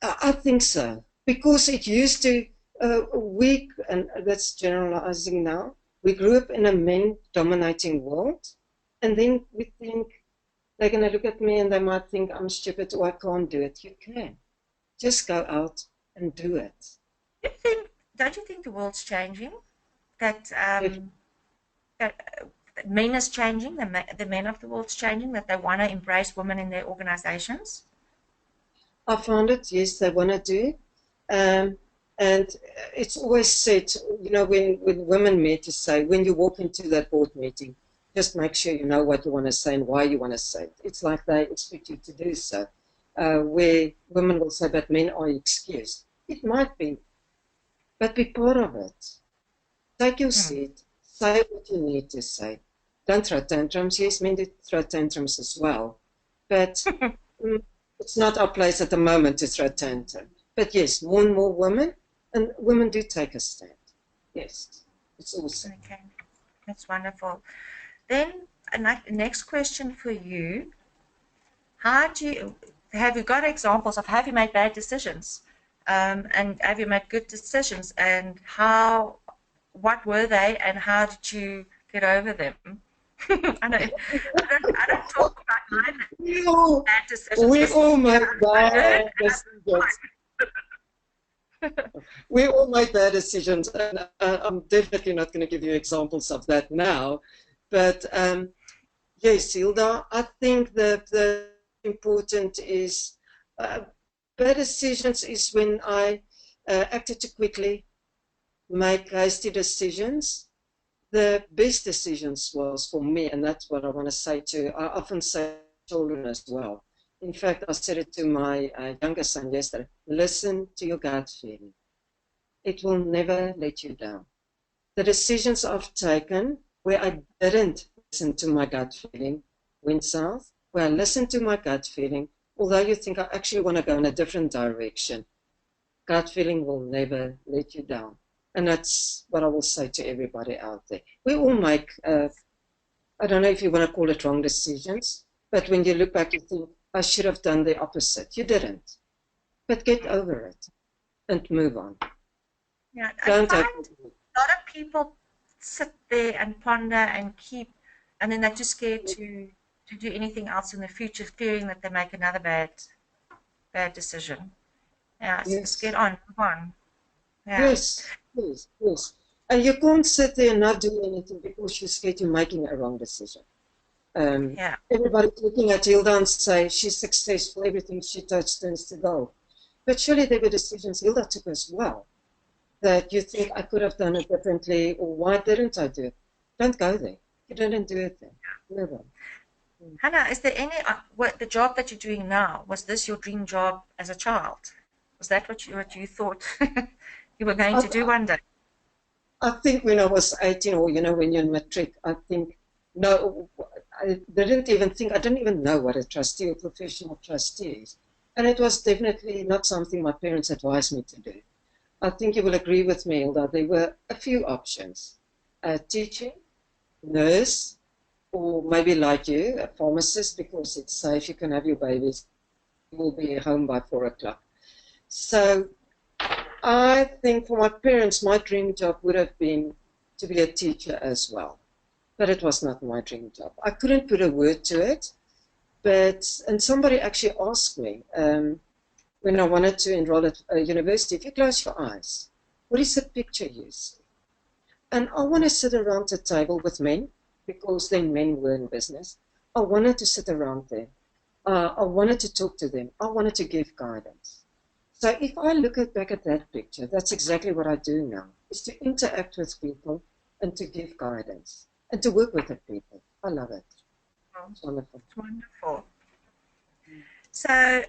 [SPEAKER 2] I think so. Because it used to, and that's generalizing now, we grew up in a men-dominating world. And then we think, they're going to look at me and they might think I'm stupid or I can't do it. You can. Just go out and do it.
[SPEAKER 1] Don't you think the world's changing? That
[SPEAKER 2] If
[SPEAKER 1] that men is changing, the men of the world's changing, that they want to embrace women in their organizations?
[SPEAKER 2] I found it, yes, they want to do. Um, and it's always said, when women meet to say, when you walk into that board meeting, just make sure you know what you want to say and why you want to say it. It's like they expect you to do so. Where women will say, but men are excused. It might be, but be part of it. Take your
[SPEAKER 1] Hmm.
[SPEAKER 2] seat, say what you need to say. Don't throw tantrums. Yes, men do throw tantrums as well. But it's not our place at the moment to throw tantrums. But yes, more and more women, and women do take a stand. Yes, it's awesome.
[SPEAKER 1] Okay, that's wonderful. Then a next question for you: How do you have you got examples of have you made bad decisions And have you made good decisions? And what were they, and how did you get over them? I don't talk about my bad decisions
[SPEAKER 2] We
[SPEAKER 1] because
[SPEAKER 2] all make
[SPEAKER 1] I learned
[SPEAKER 2] bad
[SPEAKER 1] and
[SPEAKER 2] decisions. We all make bad decisions, and I'm definitely not going to give you examples of that now. But yes, Hilda, I think the important is bad decisions is when I acted too quickly, make hasty decisions. The best decisions was for me, and that's what I want to say to, I often say to children as well. In fact, I said it to my younger son yesterday, listen to your gut feeling. It will never let you down. The decisions I've taken where I didn't listen to my gut feeling went south, where I listened to my gut feeling, although you think I actually want to go in a different direction, gut feeling will never let you down. And that's what I will say to everybody out there. We all make, I don't know if you want to call it wrong decisions, but when you look back, you think, I should have done the opposite. You didn't. But get over it and move on.
[SPEAKER 1] Yeah, I
[SPEAKER 2] Don't
[SPEAKER 1] find
[SPEAKER 2] have
[SPEAKER 1] a lot of people sit there and ponder and and then they're too scared to do anything else in the future, fearing that they make another bad decision. Yeah, so just get
[SPEAKER 2] yes.
[SPEAKER 1] on, move on. Yeah,
[SPEAKER 2] Yes, yes, yes. And you can't sit there and not do anything because you're scared you're making a wrong decision.
[SPEAKER 1] yeah,
[SPEAKER 2] Everybody's looking at Hilda and say she's successful, everything she touched turns to gold. But surely there were decisions Hilda took as well that you think I could have done it differently, or why didn't I do it? Don't go there. You didn't do it then. Never.
[SPEAKER 1] Hannah, is there any what the job that you're doing now? Was this your dream job as a child? Was that what you thought you were going
[SPEAKER 2] I,
[SPEAKER 1] to do one day?
[SPEAKER 2] I think when I was 18, or when you're in matric, I think no, I didn't even know what a trustee or professional trustee is. And it was definitely not something my parents advised me to do. I think you will agree with me, Hilda, there were a few options. Teaching, nurse, or maybe like you, a pharmacist, because it's safe, you can have your babies, you will be home by 4 o'clock. So I think for my parents, my dream job would have been to be a teacher as well. But it was not my dream job. I couldn't put a word to it. And somebody actually asked me when I wanted to enroll at a university, if you close your eyes, what is the picture you see? And I want to sit around a table with men, because then men were in business. I wanted to sit around there. I wanted to talk to them. I wanted to give guidance. So if I look back at that picture, that's exactly what I do now, is to interact with people and to give guidance and to work with the people. I love it.
[SPEAKER 1] Oh,
[SPEAKER 2] It's wonderful.
[SPEAKER 1] it's wonderful. So,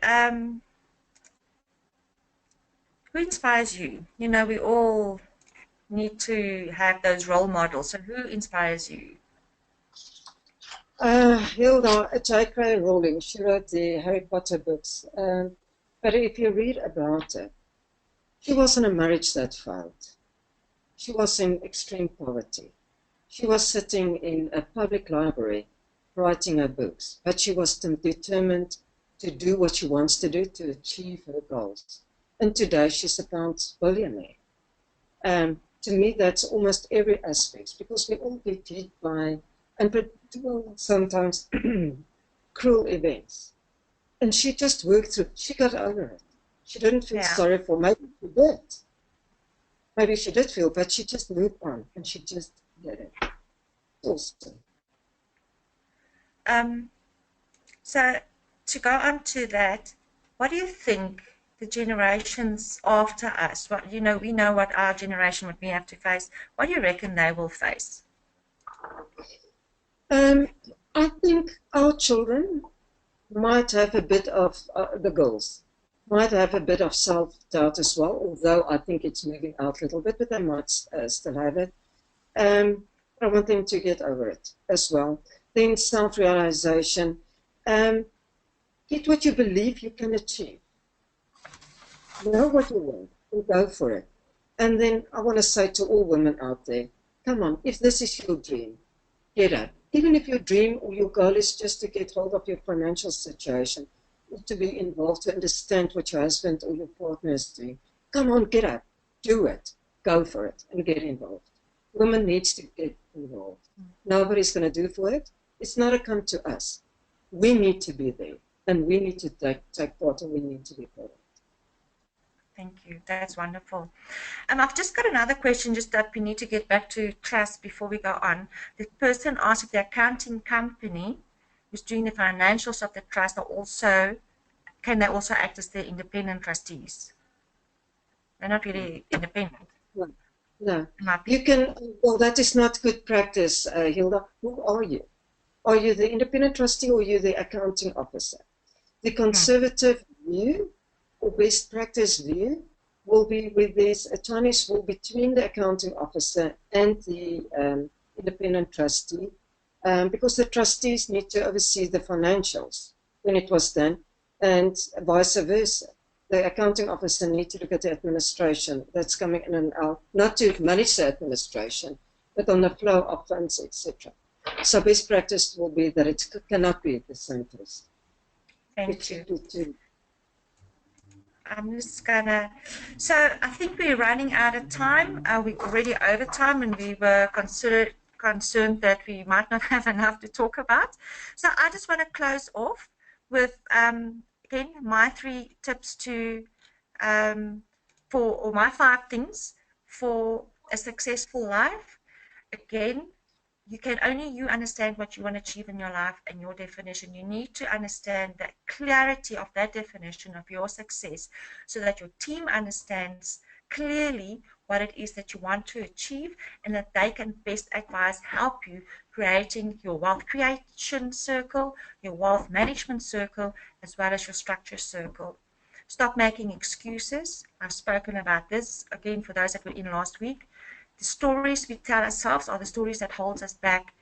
[SPEAKER 1] who inspires you? You know, we all need to have those role models. So, who inspires you?
[SPEAKER 2] Hilda, J.K. Rowling, she wrote the Harry Potter books. But if you read about her, she was in a marriage that failed. She was in extreme poverty. She was sitting in a public library writing her books, but she was determined to do what she wants to do to achieve her goals. And today she's a billionaire. To me, that's almost every aspect, because we all get hit by unpredictable, sometimes cruel events. And she just worked through, she got over it. She didn't feel
[SPEAKER 1] Yeah.
[SPEAKER 2] sorry for, maybe she did. Maybe she did feel, but she just moved on and she just did it. Awesome.
[SPEAKER 1] Um, so, to go on to that, what do you think the generations after us, we know what our generation, what we have to face, what do you reckon they will face?
[SPEAKER 2] I think our children might have a bit of, the girls, might have a bit of self-doubt as well, although I think it's moving out a little bit, but they might still have it. I want them to get over it as well. Then self-realization. Get what you believe you can achieve. Know what you want and go for it. And then I want to say to all women out there, come on, if this is your dream, get up. Even if your dream or your goal is just to get hold of your financial situation, or to be involved, to understand what your husband or your partner is doing, Come on, get up, do it, go for it, and get involved. Women needs to get involved. Nobody's going to do for it. It's not a come to us. We need to be there, and we need to take part, and we need to be part of it.
[SPEAKER 1] Thank you. That's wonderful. I've just got another question, just that we need to get back to trust before we go on. The person asked if the accounting company who's doing the financials of the trust can they also act as the independent trustees? They're not really independent.
[SPEAKER 2] No, no. You can, well, that is not good practice, Hilda. Who are you? Are you the independent trustee or are you the accounting officer? The conservative view or best practice view will be with this a Chinese wall between the accounting officer and the independent trustee, because the trustees need to oversee the financials when it was done, and vice versa. The accounting officer need to look at the administration that's coming in and out, not to manage the administration, but on the flow of funds, etc. So best practice will be that it cannot be the same person.
[SPEAKER 1] Thank you. I'm just gonna, so I think we're running out of time. We're already over time, and we were concerned that we might not have enough to talk about. So I just want to close off with, again, my 3 tips or my 5 things for a successful life. Again, you can only understand what you want to achieve in your life and your definition. You need to understand the clarity of that definition of your success so that your team understands clearly what it is that you want to achieve, and that they can best advise, help you creating your wealth creation circle, your wealth management circle, as well as your structure circle. Stop making excuses. I've spoken about this again for those that were in last week. The stories we tell ourselves are the stories that holds us back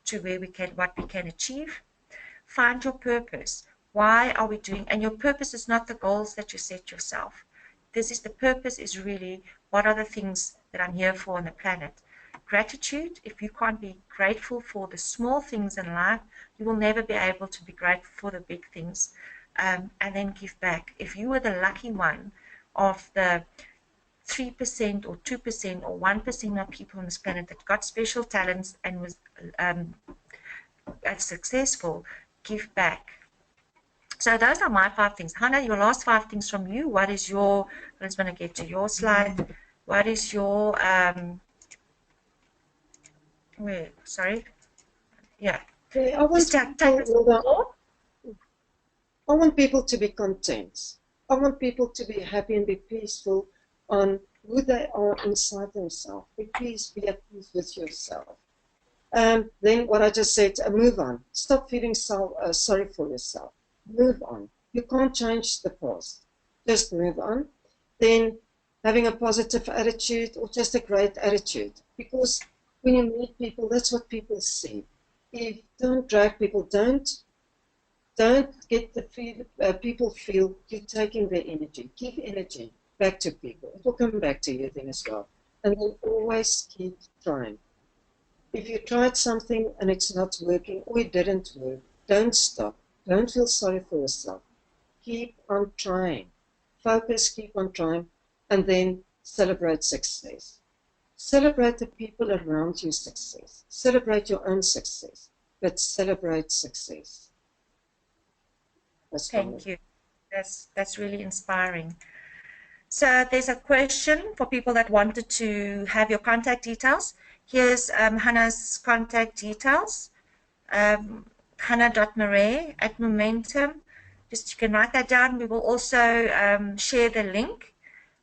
[SPEAKER 1] to what we can achieve. Find your purpose. Why are we doing? And your purpose is not the goals that you set yourself. The purpose is really, what are the things that I'm here for on the planet? Gratitude. If you can't be grateful for the small things in life, you will never be able to be grateful for the big things. And then give back. If you were the lucky one of the 3% or 2% or 1% of people on this planet that got special talents and was successful, give back. So those are my 5 things. Hanna, your last 5 things from you. What is your, I just want to get to your slide. What is your, sorry. Yeah.
[SPEAKER 2] Okay, I want people to be content. I want people to be happy and be peaceful on who they are inside themselves. Be at peace with yourself. Then what I just said, move on. Stop feeling sorry for yourself. Move on. You can't change the past. Just move on. Then having a positive attitude, or just a great attitude. Because when you meet people, that's what people see. If don't drag people, don't get the people feel you're taking their energy. Give energy back to people. It will come back to you then as well. And then always keep trying. If you tried something and it's not working, or it didn't work, don't stop. Don't feel sorry for yourself. Keep on trying. Focus, keep on trying, and then celebrate success. Celebrate the people around your success. Celebrate your own success, but celebrate success.
[SPEAKER 1] Thank you. That's really inspiring. So there's a question for people that wanted to have your contact details. Here's Hanna's contact details. Hanna.Marais@Momentum. Just you can write that down. We will also share the link.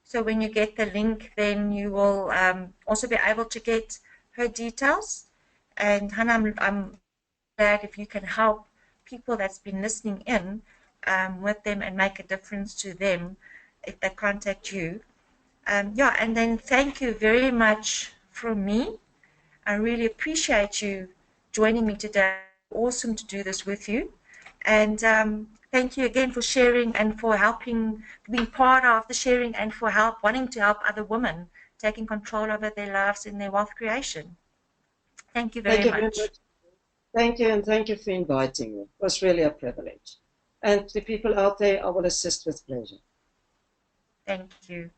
[SPEAKER 1] So when you get the link, then you will also be able to get her details. And Hanna, I'm glad if you can help people that's been listening in with them and make a difference to them if they contact you. Yeah, and then thank you very much from me. I really appreciate you joining me today. Awesome to do this with you. And thank you again for sharing and for helping, being part of the sharing, and for wanting to help other women taking control over their lives and their wealth creation. Thank you very much.
[SPEAKER 2] Thank you, and thank you for inviting me. It was really a privilege. And the people out there, I will assist with pleasure.
[SPEAKER 1] Thank you.